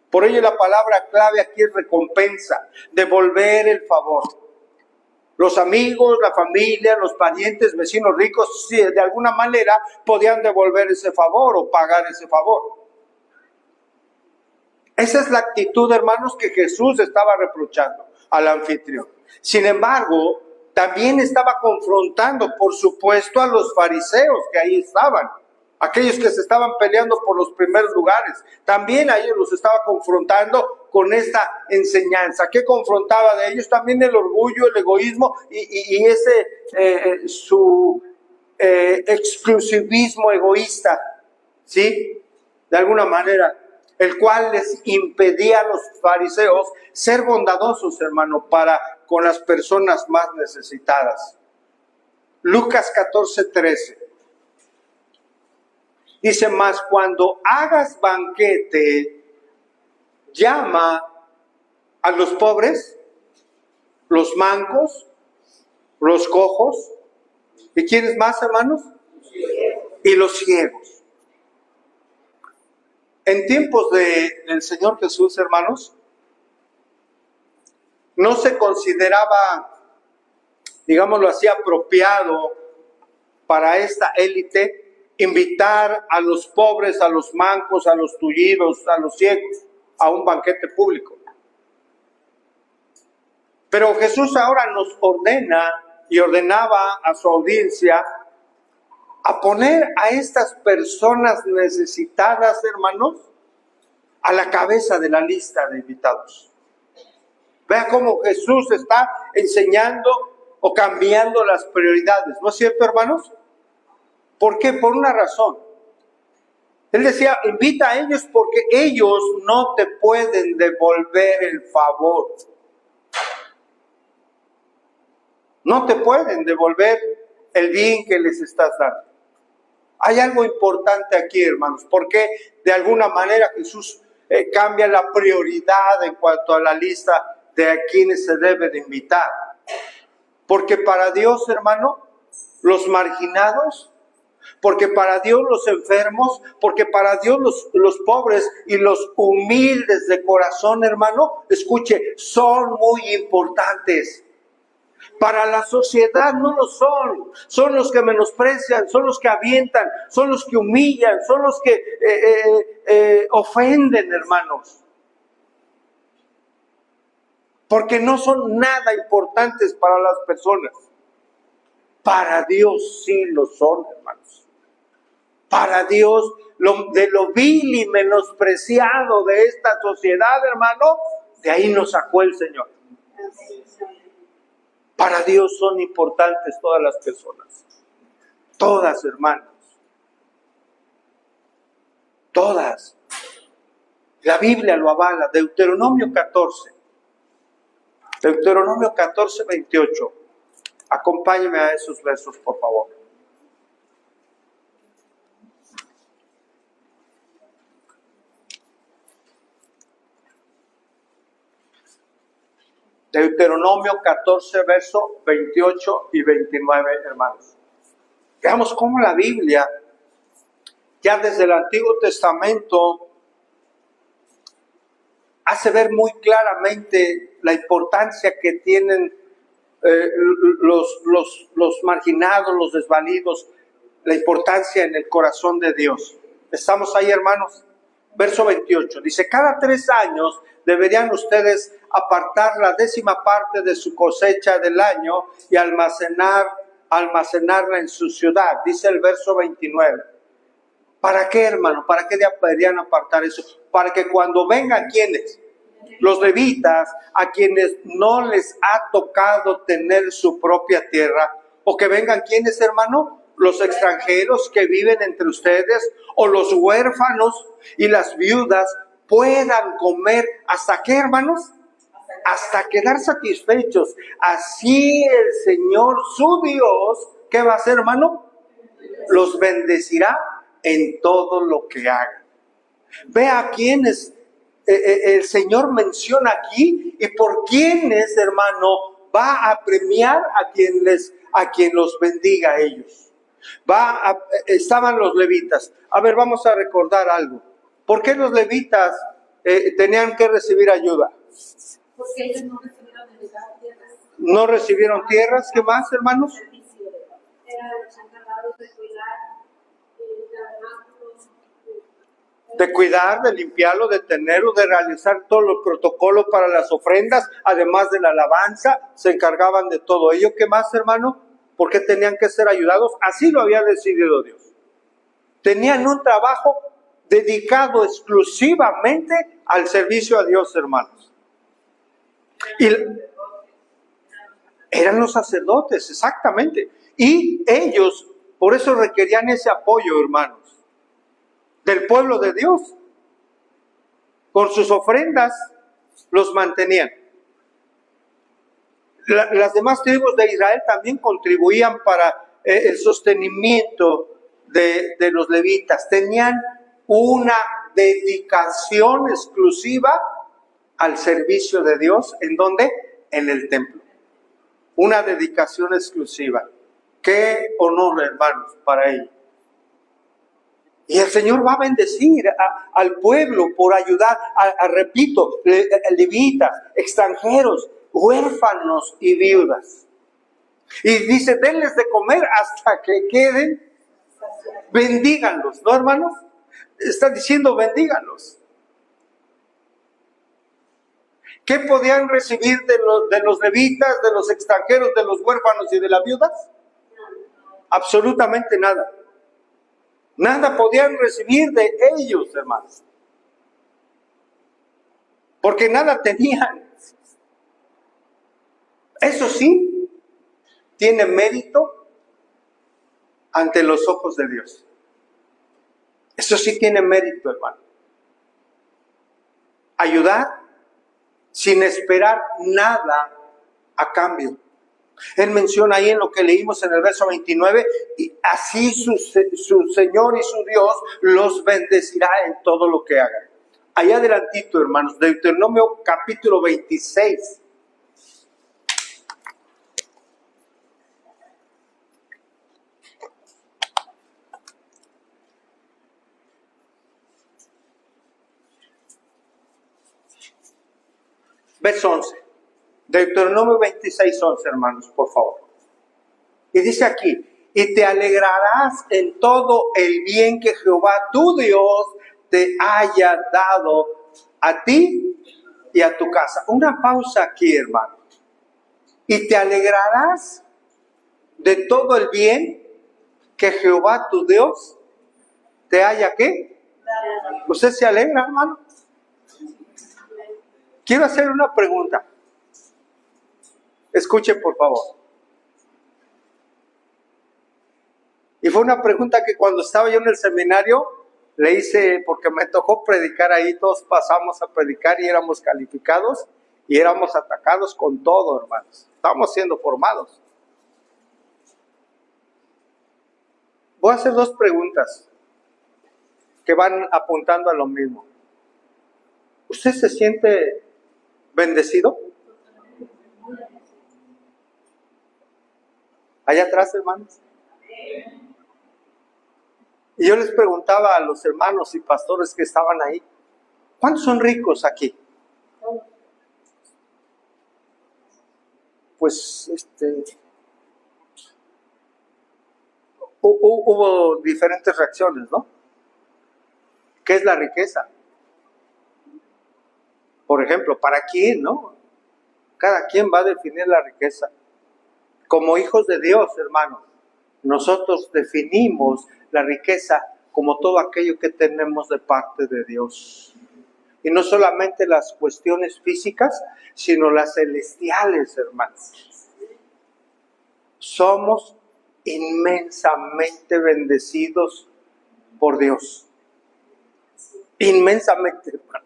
Por ello la palabra clave aquí es recompensa, devolver el favor. Los amigos, la familia, los parientes, vecinos ricos, sí, de alguna manera podían devolver ese favor o pagar ese favor. Esa es la actitud, hermanos, que Jesús estaba reprochando al anfitrión. Sin embargo, también estaba confrontando, por supuesto, a los fariseos que ahí estaban, aquellos que se estaban peleando por los primeros lugares. También a ellos los estaba confrontando con esta enseñanza. ¿Qué confrontaba de ellos? También el orgullo, el egoísmo y ese su exclusivismo egoísta, ¿sí? De alguna manera, el cual les impedía a los fariseos ser bondadosos, hermano, para con las personas más necesitadas. Lucas 14:13. Dice, mas cuando hagas banquete, llama a los pobres, los mancos, los cojos, ¿y quiénes más, hermanos? Y los ciegos. En tiempos del Señor Jesús, hermanos, no se consideraba, digámoslo así, apropiado para esta élite invitar a los pobres, a los mancos, a los tullidos, a los ciegos, a un banquete público. Pero Jesús ahora nos ordena y ordenaba a su audiencia a poner a estas personas necesitadas, hermanos, a la cabeza de la lista de invitados. Vea cómo Jesús está enseñando o cambiando las prioridades, ¿no es cierto, hermanos? ¿Por qué? Por una razón. Él decía, invita a ellos porque ellos no te pueden devolver el favor. No te pueden devolver el bien que les estás dando. Hay algo importante aquí, hermanos, porque de alguna manera Jesús cambia la prioridad en cuanto a la lista de a quienes se debe de invitar. Porque para Dios, hermano, los marginados, porque para Dios los enfermos, porque para Dios los pobres y los humildes de corazón, hermano, escuche, son muy importantes. Para la sociedad no lo son. Son los que menosprecian, son los que avientan, son los que humillan, son los que ofenden, hermanos. Porque no son nada importantes para las personas. Para Dios sí lo son, hermanos. Para Dios, de lo vil y menospreciado de esta sociedad, hermano, de ahí nos sacó el Señor. Para Dios son importantes todas las personas. Todas, hermanos. Todas. La Biblia lo avala. Deuteronomio 14. Deuteronomio 14, 28. Acompáñeme a esos versos, por favor. Deuteronomio 14, verso 28 y 29, hermanos. Veamos cómo la Biblia, ya desde el Antiguo Testamento, hace ver muy claramente la importancia que tienen los marginados, los desvalidos, la importancia en el corazón de Dios. ¿Estamos ahí, hermanos? Verso 28, dice, cada 3 años deberían ustedes apartar la 10ª parte de su cosecha del año y almacenarla en su ciudad. Dice el verso 29. ¿Para qué, hermano? ¿Para qué deberían apartar eso? Para que cuando vengan, ¿quiénes? Los levitas, a quienes no les ha tocado tener su propia tierra, o que vengan, ¿quiénes, hermano? Los extranjeros que viven entre ustedes, o los huérfanos y las viudas, puedan comer, ¿hasta qué, hermanos? Hasta quedar satisfechos. Así el Señor su Dios, ¿qué va a hacer, hermano? Los bendecirá en todo lo que hagan. Vea a quienes el Señor menciona aquí y por quienes, hermano, va a premiar a quien los bendiga a ellos. Estaban los levitas. A ver, vamos a recordar algo. ¿Por qué los levitas tenían que recibir ayuda? Porque ellos no recibieron tierras. ¿No recibieron tierras? ¿Qué más, hermanos? Eran los encargados de cuidar el tabernáculo. De cuidar, de limpiarlo, de tenerlo, de realizar todos los protocolos para las ofrendas, además de la alabanza, se encargaban de todo ello. ¿Qué más, hermano? ¿Por qué tenían que ser ayudados? Así lo había decidido Dios. Tenían un trabajo dedicado exclusivamente al servicio a Dios, hermanos. Y eran los sacerdotes, exactamente. Y ellos, por eso requerían ese apoyo, hermanos, del pueblo de Dios. Con sus ofrendas los mantenían. Las demás tribus de Israel también contribuían para el sostenimiento de los levitas. Tenían una dedicación exclusiva al servicio de Dios. ¿En dónde? En el templo. Una dedicación exclusiva. Qué honor, hermanos, para ellos. Y el Señor va a bendecir al pueblo por ayudar, repito, levitas, extranjeros, huérfanos y viudas. Y dice, denles de comer hasta que queden, bendíganlos, ¿no, hermanos? Está diciendo, bendíganlos. ¿Qué podían recibir de los levitas, de los extranjeros, de los huérfanos y de las viudas? Absolutamente nada. Nada podían recibir de ellos, hermanos. Porque nada tenían. Eso sí, tiene mérito ante los ojos de Dios. Eso sí tiene mérito, hermano. Ayudar sin esperar nada a cambio. Él menciona ahí en lo que leímos en el verso 29, y así su Señor y su Dios los bendecirá en todo lo que hagan. Allá adelantito, hermanos, Deuteronomio capítulo 26. Verso 11. Deuteronomio 26, 11, hermanos, por favor. Y dice aquí, y te alegrarás en todo el bien que Jehová tu Dios te haya dado a ti y a tu casa. Una pausa aquí, hermano. Y te alegrarás de todo el bien que Jehová tu Dios te haya, ¿qué? ¿Usted se alegra, hermano? Quiero hacer una pregunta. Escuche, por favor. Y fue una pregunta que cuando estaba yo en el seminario le hice, porque me tocó predicar ahí, todos pasamos a predicar y éramos calificados y éramos atacados con todo, hermanos. Estábamos siendo formados. Voy a hacer dos preguntas que van apuntando a lo mismo. ¿Usted se siente bendecido? Allá atrás, hermanos. Y yo les preguntaba a los hermanos y pastores que estaban ahí, ¿cuántos son ricos aquí? Pues, hubo diferentes reacciones, ¿no? ¿Qué es la riqueza? Por ejemplo, ¿para quién, no? Cada quien va a definir la riqueza. Como hijos de Dios, hermanos, nosotros definimos la riqueza como todo aquello que tenemos de parte de Dios. Y no solamente las cuestiones físicas, sino las celestiales, hermanos. Somos inmensamente bendecidos por Dios. Inmensamente, hermano.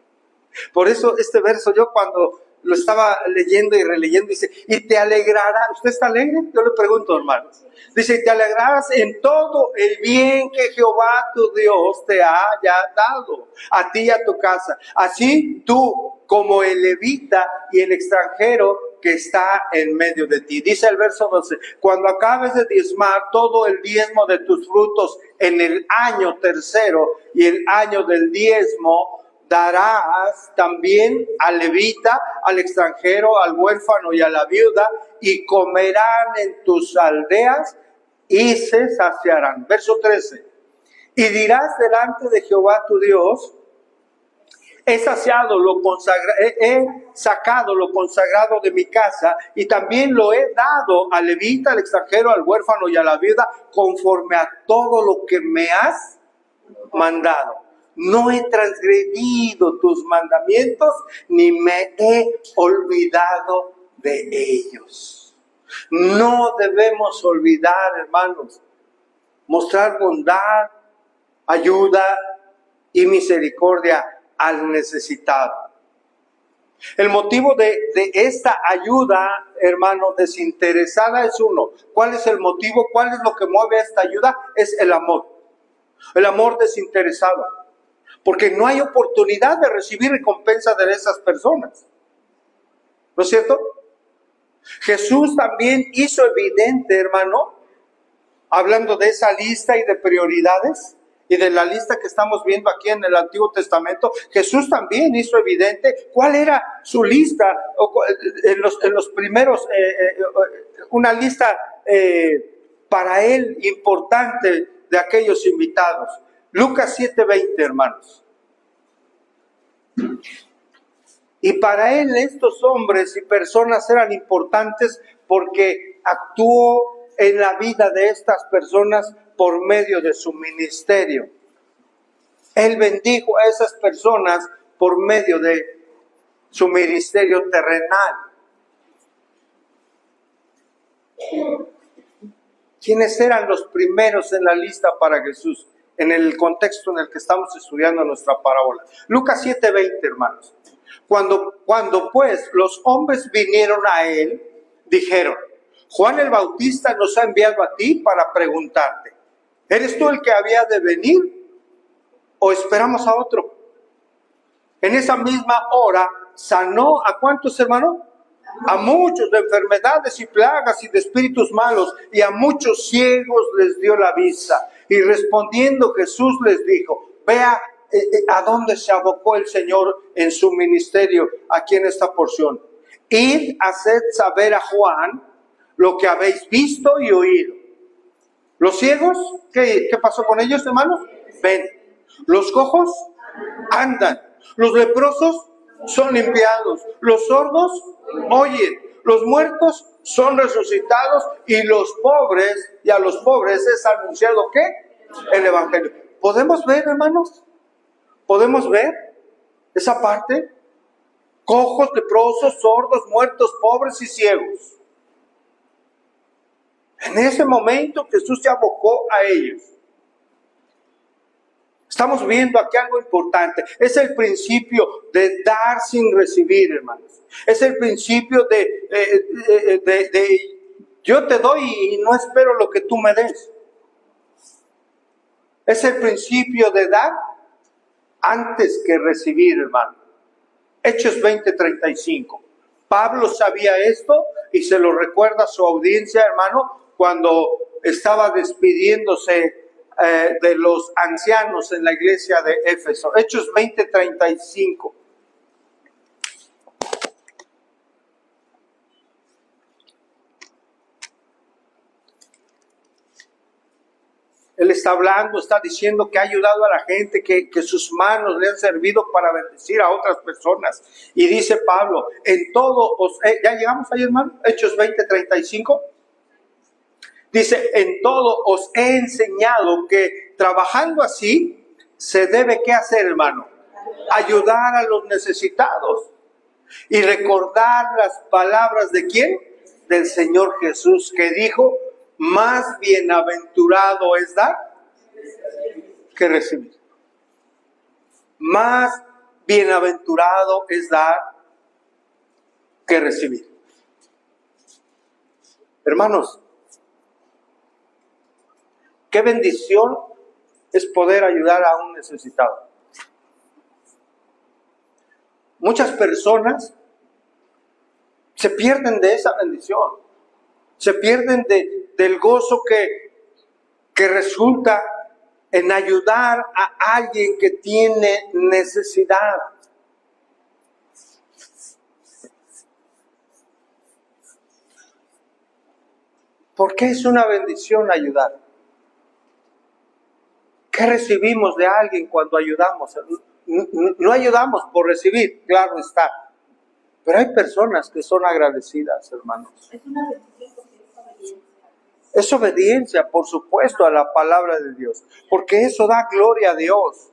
Por eso este verso, yo cuando lo estaba leyendo y releyendo, dice, y te alegrarás. ¿Usted está alegre? Yo le pregunto, hermanos. Dice, y te alegrarás en todo el bien que Jehová tu Dios te haya dado, a ti y a tu casa. Así tú, como el levita y el extranjero, que está en medio de ti. Dice el verso 12, cuando acabes de diezmar todo el diezmo de tus frutos en el año tercero y el año del diezmo, darás también al levita, al extranjero, al huérfano y a la viuda, y comerán en tus aldeas y se saciarán. Verso 13, y dirás delante de Jehová tu Dios, he sacado he sacado lo consagrado de mi casa y también lo he dado al levita, al extranjero, al huérfano y a la viuda, conforme a todo lo que me has mandado. No he transgredido tus mandamientos ni me he olvidado de ellos. No debemos olvidar, hermanos, mostrar bondad, ayuda y misericordia al necesitado. El motivo de esta ayuda, hermano, desinteresada es uno. ¿Cuál es el motivo? ¿Cuál es lo que mueve a esta ayuda? Es el amor. El amor desinteresado. Porque no hay oportunidad de recibir recompensa de esas personas. ¿No es cierto? Jesús también hizo evidente, hermano, hablando de esa lista y de prioridades, y de la lista que estamos viendo aquí en el Antiguo Testamento, Jesús también hizo evidente cuál era su lista, en los primeros, una lista para él importante de aquellos invitados. Lucas 7:20, hermanos. Y para él estos hombres y personas eran importantes porque actuó en la vida de estas personas por medio de su ministerio. Él bendijo a esas personas por medio de su ministerio terrenal. ¿Quiénes eran los primeros en la lista para Jesús? En el contexto en el que estamos estudiando nuestra parábola. Lucas 7:20, hermanos. Cuando pues los hombres vinieron a él, dijeron, Juan el Bautista nos ha enviado a ti para preguntarte, ¿eres tú el que había de venir o esperamos a otro? En esa misma hora sanó ¿a cuántos, hermanos? A muchos de enfermedades y plagas y de espíritus malos, y a muchos ciegos les dio la vista. Y respondiendo Jesús les dijo, vea a dónde se abocó el Señor en su ministerio aquí en esta porción. Id, haced saber a Juan lo que habéis visto y oído. Los ciegos, ¿qué pasó con ellos, hermanos? Ven. Los cojos andan. Los leprosos son limpiados. Los sordos oyen. Los muertos son resucitados. Y los pobres, y a los pobres es anunciado ¿qué? El evangelio. ¿Podemos ver, hermanos? ¿Podemos ver esa parte? Cojos, leprosos, sordos, muertos, pobres y ciegos. En ese momento Jesús se abocó a ellos. Estamos viendo aquí algo importante. Es el principio de dar sin recibir, hermanos. Es el principio de yo te doy y no espero lo que tú me des. Es el principio de dar antes que recibir, hermano. Hechos 20:35. Pablo sabía esto y se lo recuerda a su audiencia, hermano, cuando estaba despidiéndose de los ancianos en la iglesia de Éfeso. Hechos 20:35. Él está hablando, está diciendo que ha ayudado a la gente, que sus manos le han servido para bendecir a otras personas. Y dice Pablo, en todo ¿ya llegamos ahí, hermano? Hechos 20:35. Dice, en todo os he enseñado que trabajando así se debe, ¿qué hacer, hermano? Ayudar a los necesitados. Y recordar las palabras de ¿quién? Del Señor Jesús, que dijo, más bienaventurado es dar que recibir. Más bienaventurado es dar que recibir. Hermanos, qué bendición es poder ayudar a un necesitado. Muchas personas se pierden de esa bendición. Se pierden del gozo que resulta en ayudar a alguien que tiene necesidad. ¿Por qué es una bendición ayudar? ¿Qué recibimos de alguien cuando ayudamos? No ayudamos por recibir, claro está. Pero hay personas que son agradecidas, hermanos. Es una bendición porque es obediencia. Es obediencia, por supuesto, a la palabra de Dios. Porque eso da gloria a Dios.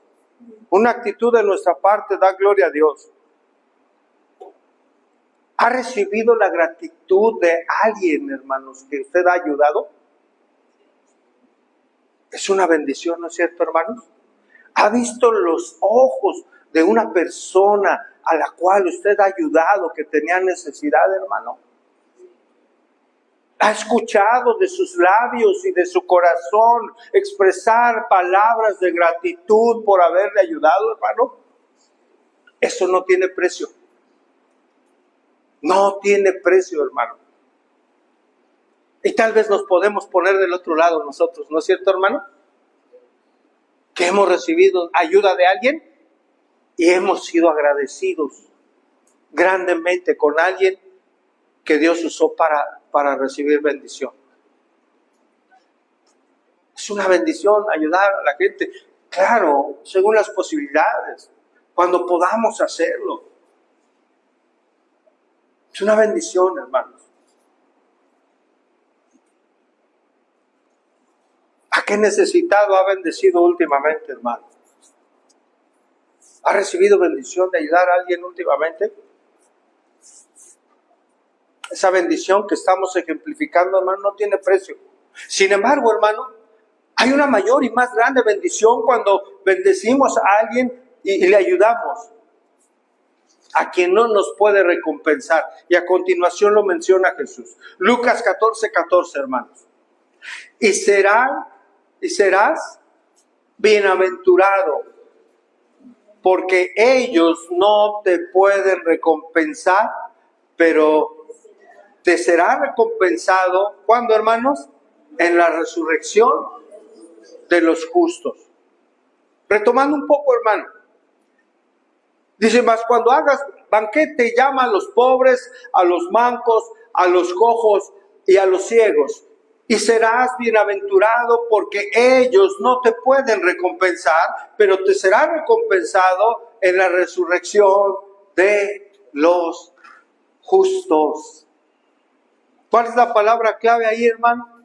Una actitud de nuestra parte da gloria a Dios. ¿Ha recibido la gratitud de alguien, hermanos, que usted ha ayudado? Es una bendición, ¿no es cierto, hermanos? ¿Ha visto los ojos de una persona a la cual usted ha ayudado, que tenía necesidad, hermano? ¿Ha escuchado de sus labios y de su corazón expresar palabras de gratitud por haberle ayudado, hermano? Eso no tiene precio. No tiene precio, hermano. Y tal vez nos podemos poner del otro lado nosotros, ¿no es cierto, hermano? Que hemos recibido ayuda de alguien y hemos sido agradecidos grandemente con alguien que Dios usó para recibir bendición. Es una bendición ayudar a la gente, claro, según las posibilidades, cuando podamos hacerlo. Es una bendición, hermanos. ¿A qué necesitado ha bendecido últimamente, hermano? ¿Ha recibido bendición de ayudar a alguien últimamente? Esa bendición que estamos ejemplificando, hermano, no tiene precio. Sin embargo, hermano, hay una mayor y más grande bendición cuando bendecimos a alguien y le ayudamos, a quien no nos puede recompensar. Y a continuación lo menciona Jesús. Lucas 14:14, hermanos. Y serás bienaventurado, porque ellos no te pueden recompensar, pero te será recompensado, ¿cuándo, hermanos? En la resurrección de los justos. Retomando un poco, hermano. Dice, más cuando hagas banquete, llama a los pobres, a los mancos, a los cojos y a los ciegos. Y serás bienaventurado porque ellos no te pueden recompensar, pero te será recompensado en la resurrección de los justos. ¿Cuál es la palabra clave ahí, hermano?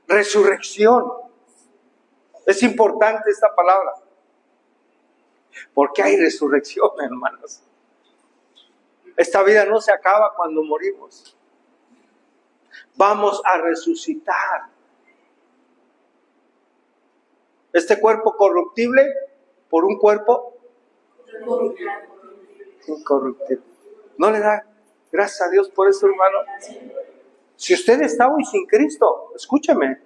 Resurrección. Es importante esta palabra. Porque hay resurrección, hermanos. Esta vida no se acaba cuando morimos. Vamos a resucitar. Este cuerpo corruptible por un cuerpo incorruptible. ¿No le da gracias a Dios por eso, hermano? Si usted está hoy sin Cristo, escúcheme,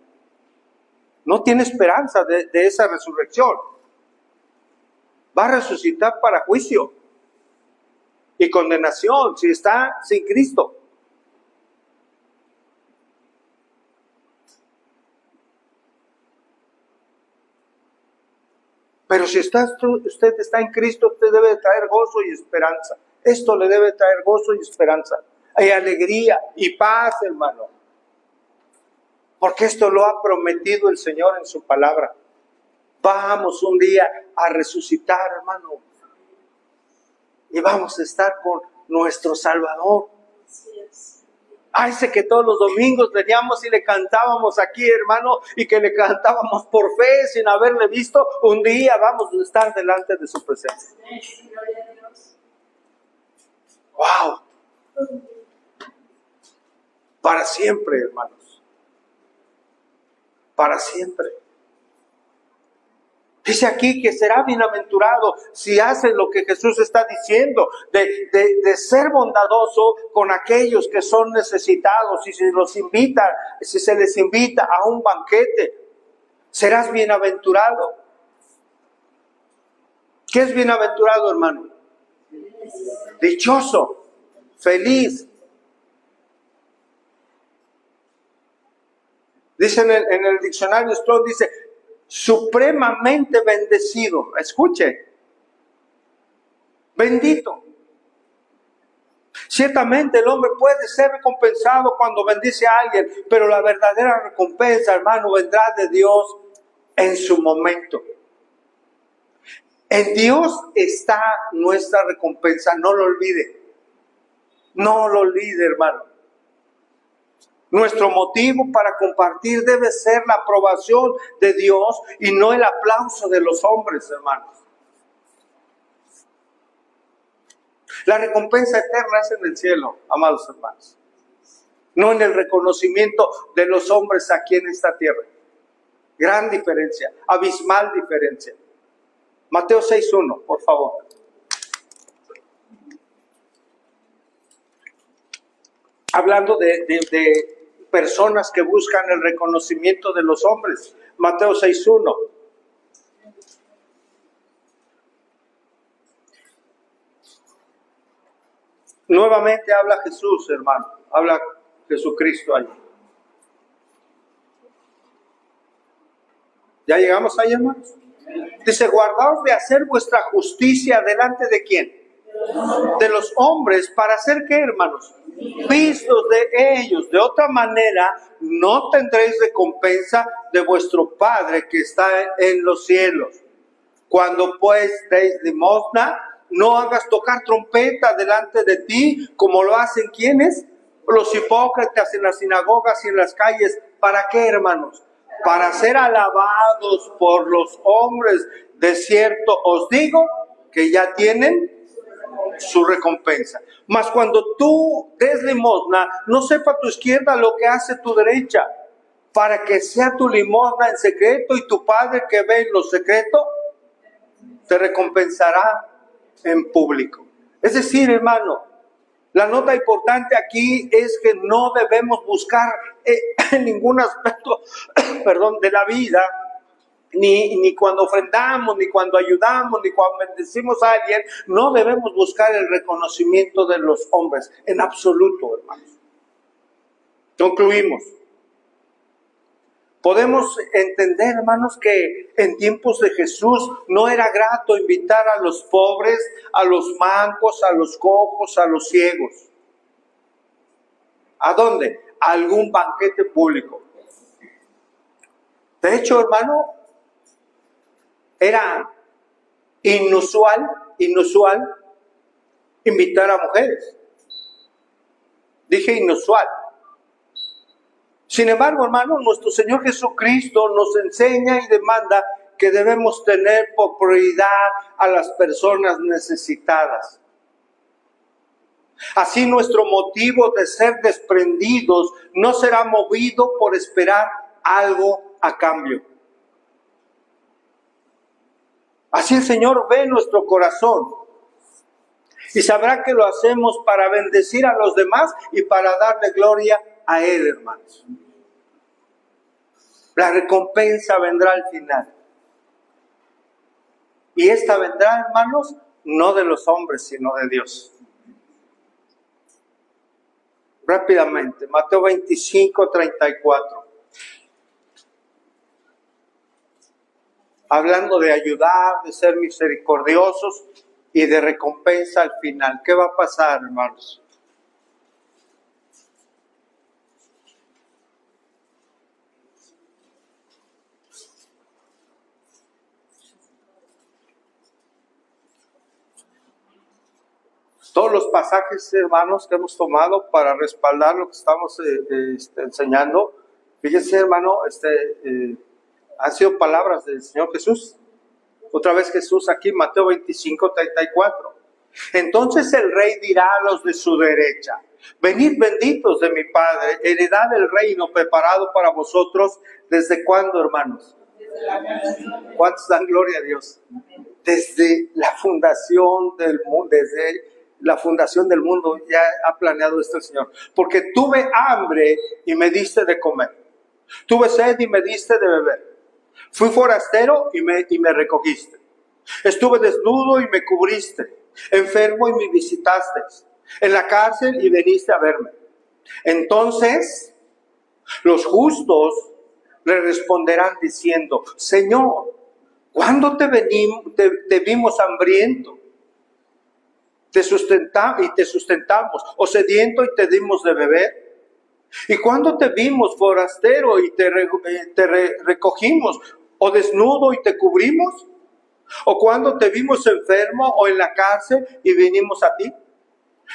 no tiene esperanza de esa resurrección. Va a resucitar para juicio y condenación si está sin Cristo. Pero si usted está en Cristo, usted debe traer gozo y esperanza. Esto le debe traer gozo y esperanza. Hay alegría y paz, hermano. Porque esto lo ha prometido el Señor en su palabra. Vamos un día a resucitar, hermano. Y vamos a estar con nuestro Salvador. Ay, sé que todos los domingos veníamos y le cantábamos aquí, hermano, y que le cantábamos por fe, sin haberle visto. Un día vamos a estar delante de su presencia. ¡Wow! Para siempre, hermanos. Para siempre. Dice aquí que será bienaventurado si hace lo que Jesús está diciendo, de ser bondadoso con aquellos que son necesitados, y si se les invita a un banquete, serás bienaventurado. ¿Qué es bienaventurado, hermano? Dichoso, feliz. Dice en el diccionario Strong, dice, supremamente bendecido. Escuche, bendito. Ciertamente el hombre puede ser recompensado cuando bendice a alguien, pero la verdadera recompensa, hermano, vendrá de Dios en su momento. En Dios está nuestra recompensa, no lo olvide. No lo olvide, hermano. Nuestro motivo para compartir debe ser la aprobación de Dios y no el aplauso de los hombres, hermanos. La recompensa eterna es en el cielo, amados hermanos. No en el reconocimiento de los hombres aquí en esta tierra. Gran diferencia, abismal diferencia. Mateo 6:1, por favor. Hablando de personas que buscan el reconocimiento de los hombres. Mateo 6:1. Nuevamente habla Jesús, hermano. Habla Jesucristo allí. ¿Ya llegamos ahí, hermanos? Dice, guardaos de hacer vuestra justicia delante de ¿quién? De los hombres. ¿Para hacer qué, hermanos? Vistos de ellos. De otra manera, no tendréis recompensa de vuestro Padre que está en los cielos. Cuando pues deis limosna, no hagas tocar trompeta delante de ti, como lo hacen ¿quiénes? Los hipócritas en las sinagogas y en las calles. ¿Para qué, hermanos? Para ser alabados por los hombres. De cierto os digo que ya tienen su recompensa. Mas cuando tú des limosna, no sepa tu izquierda lo que hace tu derecha, para que sea tu limosna en secreto, y tu Padre que ve en lo secreto te recompensará en público. Es decir, hermano, la nota importante aquí es que no debemos buscar en ningún aspecto de la vida, ni cuando ofrendamos, ni cuando ayudamos, ni cuando bendecimos a alguien, no debemos buscar el reconocimiento de los hombres, en absoluto, hermanos. Concluimos. Podemos entender, hermanos, que en tiempos de Jesús no era grato invitar a los pobres, a los mancos, a los cojos, a los ciegos. ¿A dónde? A algún banquete público. De hecho, hermano, era inusual invitar a mujeres. Dije inusual. Sin embargo, hermano, nuestro Señor Jesucristo nos enseña y demanda que debemos tener por prioridad a las personas necesitadas. Así nuestro motivo de ser desprendidos no será movido por esperar algo a cambio. Así el Señor ve nuestro corazón y sabrá que lo hacemos para bendecir a los demás y para darle gloria a Él, hermanos. La recompensa vendrá al final. Y esta vendrá, hermanos, no de los hombres, sino de Dios. Rápidamente, Mateo 25:34. Hablando de ayudar, de ser misericordiosos y de recompensa al final. ¿Qué va a pasar, hermanos? Todos los pasajes, hermanos, que hemos tomado para respaldar lo que estamos enseñando, fíjense, hermano, han sido palabras del Señor Jesús. Otra vez Jesús aquí, Mateo 25:34. Entonces el rey dirá a los de su derecha: venid benditos de mi Padre, heredad del reino preparado para vosotros. ¿Desde cuándo, hermanos? ¿Cuántos dan gloria a Dios? Desde la fundación del mundo, desde la fundación del mundo ya ha planeado esto el Señor. Porque tuve hambre y me diste de comer. Tuve sed y me diste de beber. Fui forastero y me recogiste. Estuve desnudo y me cubriste. enfermo y me visitasteis, en la cárcel y veniste a verme. Entonces los justos le responderán diciendo: Señor, ¿cuándo te vimos hambriento? Te sustentamos, o sediento y te dimos de beber. ¿Y cuándo te vimos forastero y te recogimos, o desnudo y te cubrimos? ¿O cuándo te vimos enfermo o en la cárcel y vinimos a ti?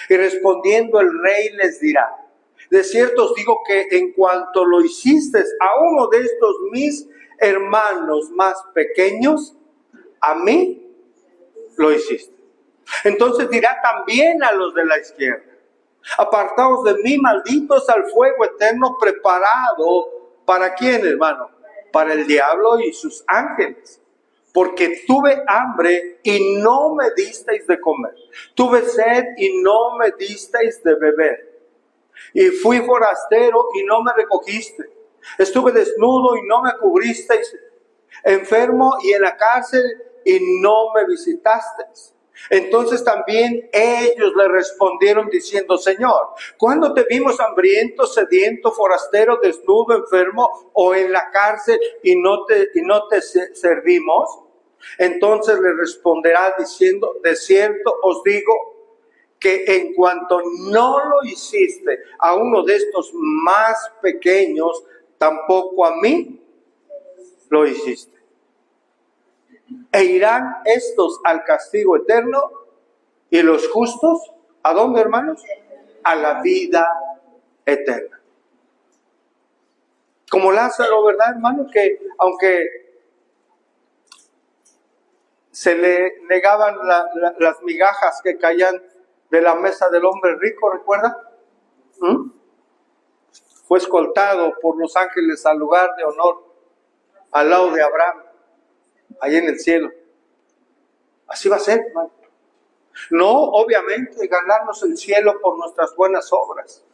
Y respondiendo el rey les dirá: de cierto os digo que en cuanto lo hiciste a uno de estos mis hermanos más pequeños, a mí lo hiciste. Entonces dirá también a los de la izquierda: apartaos de mí, malditos, al fuego eterno preparado. ¿Para quién, hermano? Para el diablo y sus ángeles. Porque tuve hambre y no me disteis de comer. Tuve sed y no me disteis de beber. Y fui forastero y no me recogiste. Estuve desnudo y no me cubristeis. Enfermo y en la cárcel y no me visitasteis. Entonces también ellos le respondieron diciendo: Señor, ¿cuándo te vimos hambriento, sediento, forastero, desnudo, enfermo o en la cárcel y no te servimos? Entonces le responderá diciendo: de cierto os digo que en cuanto no lo hiciste a uno de estos más pequeños, tampoco a mí lo hiciste. E irán estos al castigo eterno y los justos, ¿a dónde, hermanos? A la vida eterna. Como Lázaro, ¿verdad, hermano? Que aunque se le negaban las migajas que caían de la mesa del hombre rico, ¿recuerda? Fue escoltado por los ángeles al lugar de honor, al lado de Abraham, allí en el cielo. Así va a ser, hermano. No, obviamente, ganarnos el cielo por nuestras buenas obras.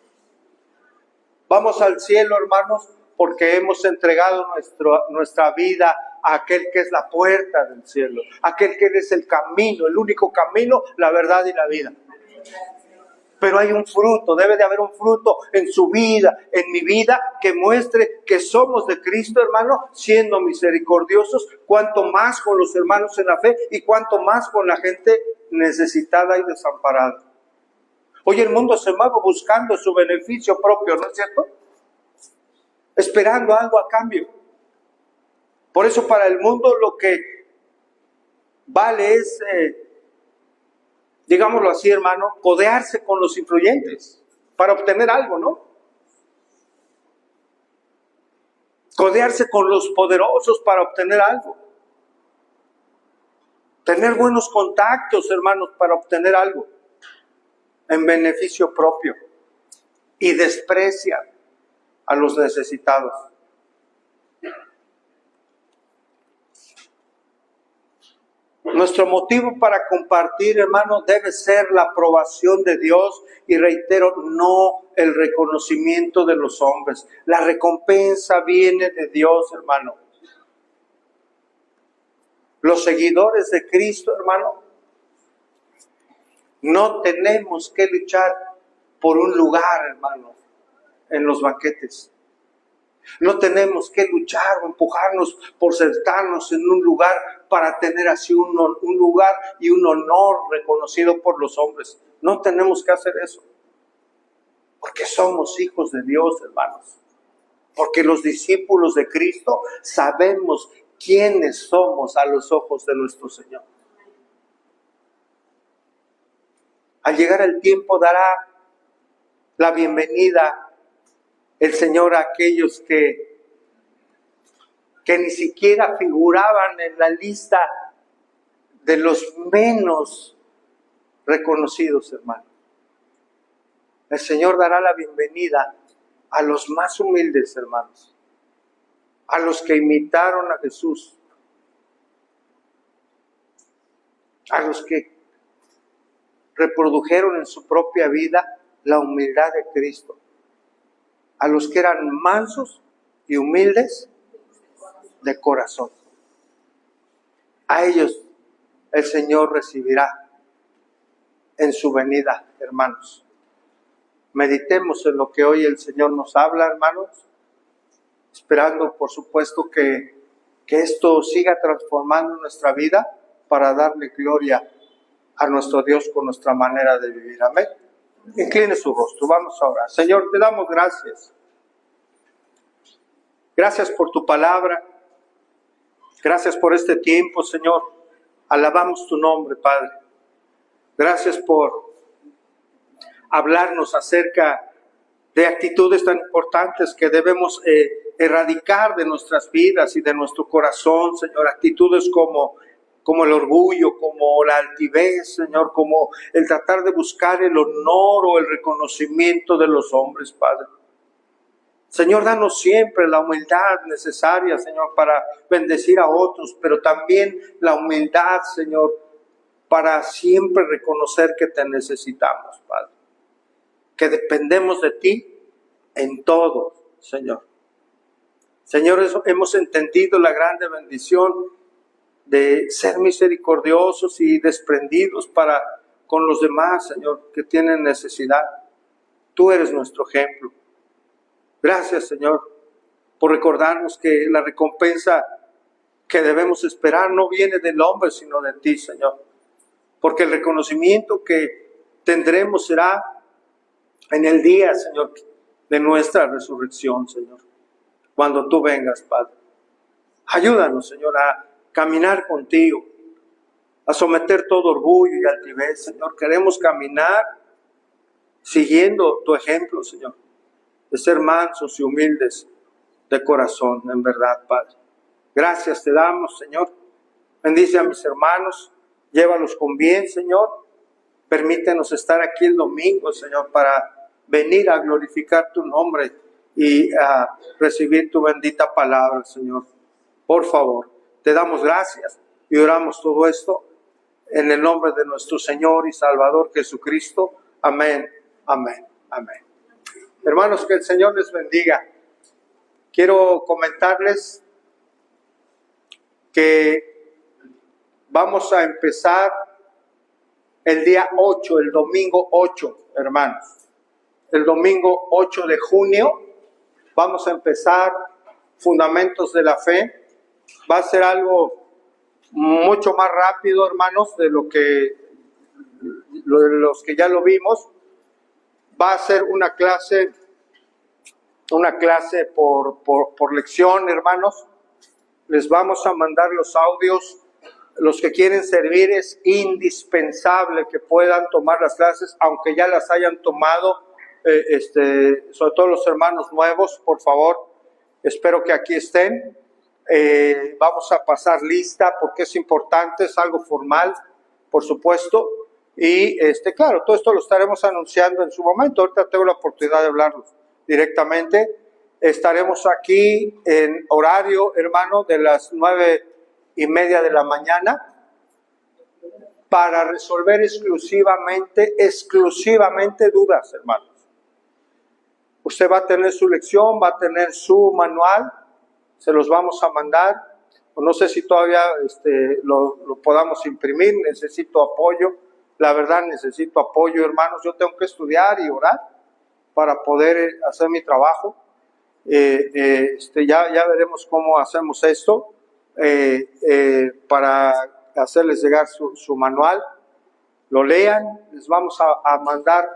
Vamos al cielo, hermanos, porque hemos entregado nuestra vida a aquel que es la puerta del cielo, aquel que es el camino, el único camino, la verdad y la vida. Pero hay un fruto, debe de haber un fruto en su vida, en mi vida, que muestre que somos de Cristo, hermano, siendo misericordiosos, cuanto más con los hermanos en la fe y cuanto más con la gente necesitada y desamparada. Hoy el mundo se mueve buscando su beneficio propio, ¿no es cierto? Esperando algo a cambio. Por eso para el mundo lo que vale es, digámoslo así, hermano, codearse con los influyentes para obtener algo, ¿no? Codearse con los poderosos para obtener algo. Tener buenos contactos, hermanos, para obtener algo en beneficio propio. Y desprecian a los necesitados. Nuestro motivo para compartir, hermano, debe ser la aprobación de Dios y, reitero, no el reconocimiento de los hombres. La recompensa viene de Dios, hermano. Los seguidores de Cristo, hermano, no tenemos que luchar por un lugar, hermano, en los banquetes. No tenemos que luchar o empujarnos por sentarnos en un lugar para tener así un lugar y un honor reconocido por los hombres. No tenemos que hacer eso. Porque somos hijos de Dios, hermanos. Porque los discípulos de Cristo sabemos quiénes somos a los ojos de nuestro Señor. Al llegar el tiempo dará la bienvenida el Señor a aquellos que ni siquiera figuraban en la lista de los menos reconocidos, hermano. El Señor dará la bienvenida a los más humildes, hermanos, a los que imitaron a Jesús, a los que reprodujeron en su propia vida la humildad de Cristo, a los que eran mansos y humildes de corazón. A ellos el Señor recibirá en su venida, hermanos. Meditemos en lo que hoy el Señor nos habla, hermanos, esperando, por supuesto, que esto siga transformando nuestra vida para darle gloria a nuestro Dios con nuestra manera de vivir. Amén. Incline su rostro, vamos a orar. Señor, te damos gracias. Gracias por tu palabra. Gracias por este tiempo, Señor. Alabamos tu nombre, Padre. Gracias por hablarnos acerca de actitudes tan importantes que debemos erradicar de nuestras vidas y de nuestro corazón, Señor. Actitudes como el orgullo, como la altivez, Señor, como el tratar de buscar el honor o el reconocimiento de los hombres, Padre. Señor, danos siempre la humildad necesaria, Señor, para bendecir a otros, pero también la humildad, Señor, para siempre reconocer que te necesitamos, Padre. Que dependemos de ti en todo, Señor. Señor, hemos entendido la grande bendición de ser misericordiosos y desprendidos para con los demás, Señor, que tienen necesidad. Tú eres nuestro ejemplo. Gracias, Señor, por recordarnos que la recompensa que debemos esperar no viene del hombre, sino de ti, Señor. Porque el reconocimiento que tendremos será en el día, Señor, de nuestra resurrección, Señor. Cuando tú vengas, Padre. Ayúdanos, Señor, a caminar contigo, a someter todo orgullo y altivez, Señor. Queremos caminar siguiendo tu ejemplo, Señor, de ser mansos y humildes de corazón, en verdad, Padre. Gracias te damos, Señor. Bendice a mis hermanos, llévalos con bien, Señor. Permítenos estar aquí el domingo, Señor, para venir a glorificar tu nombre y a recibir tu bendita palabra, Señor. Por favor, te damos gracias y oramos todo esto en el nombre de nuestro Señor y Salvador Jesucristo. Amén, amén, amén. Hermanos, que el Señor les bendiga. Quiero comentarles que vamos a empezar el día 8, el domingo 8, hermanos. El domingo 8 de junio vamos a empezar Fundamentos de la Fe. Va a ser algo mucho más rápido, hermanos, de los que ya lo vimos. Va a ser una clase por lección, hermanos. Les vamos a mandar los audios. Los que quieren servir, es indispensable que puedan tomar las clases, aunque ya las hayan tomado, sobre todo los hermanos nuevos, por favor. Espero que aquí estén. Vamos a pasar lista porque es importante, es algo formal, por supuesto. Y claro, todo esto lo estaremos anunciando en su momento. Ahorita tengo la oportunidad de hablarlos directamente. Estaremos aquí en horario, hermano, de las 9:30 de la mañana para resolver exclusivamente dudas, hermanos. Usted va a tener su lección, va a tener su manual, se los vamos a mandar. No sé si todavía lo podamos imprimir, necesito apoyo. La verdad necesito apoyo, hermanos. Yo tengo que estudiar y orar para poder hacer mi trabajo. Ya veremos cómo hacemos esto para hacerles llegar su manual. Lo lean, les vamos a mandar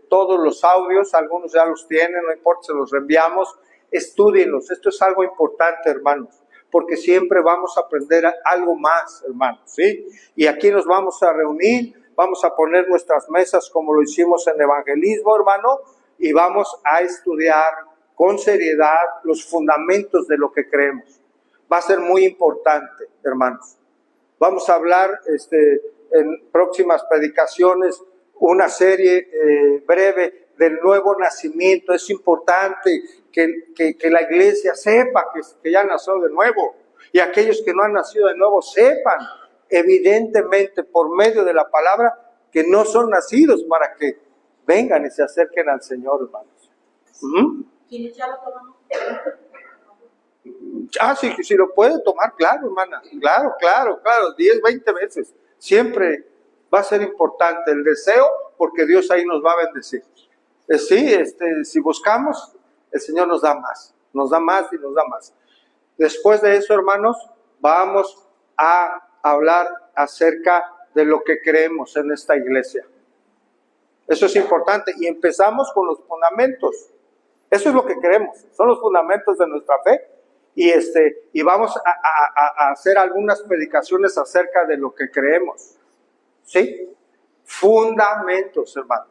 todos los audios. Algunos ya los tienen, no importa, se los reenviamos. Estúdienlos. Esto es algo importante, hermanos, porque siempre vamos a aprender algo más, hermanos, ¿sí? Y aquí nos vamos a reunir, vamos a poner nuestras mesas como lo hicimos en evangelismo, hermano, y vamos a estudiar con seriedad los fundamentos de lo que creemos. Va a ser muy importante, hermanos. Vamos a hablar en próximas predicaciones una serie breve del nuevo nacimiento. Es importante que la iglesia sepa que ya nació de nuevo, y aquellos que no han nacido de nuevo sepan evidentemente por medio de la palabra que no son nacidos, para que vengan y se acerquen al Señor, hermanos. ¿Quiénes ya lo tomamos? Sí, si lo puede tomar, claro, hermana, claro, 10, 20 veces, siempre Va a ser importante el deseo, porque Dios ahí nos va a bendecir. Sí, si buscamos, el Señor nos da más y nos da más. Después de eso, hermanos, vamos a hablar acerca de lo que creemos en esta iglesia. Eso es importante, y empezamos con los fundamentos. Eso es lo que creemos, son los fundamentos de nuestra fe, y vamos a hacer algunas predicaciones acerca de lo que creemos. ¿Sí? Fundamentos, hermano.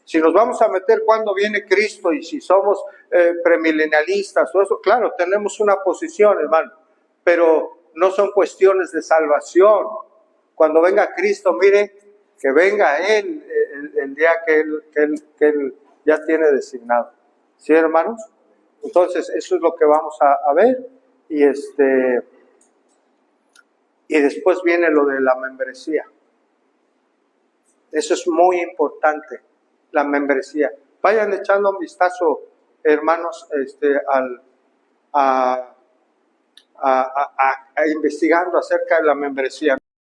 Si nos vamos a meter cuando viene Cristo y si somos premilenialistas o eso, claro, tenemos una posición, hermano, pero no son cuestiones de salvación. Cuando venga Cristo, mire, que venga Él el día que él ya tiene designado. ¿Sí, hermanos? Entonces, eso es lo que vamos a ver. Y después viene lo de la membresía. Eso es muy importante, la membresía. Vayan echando un vistazo, hermanos, investigando acerca de la membresía.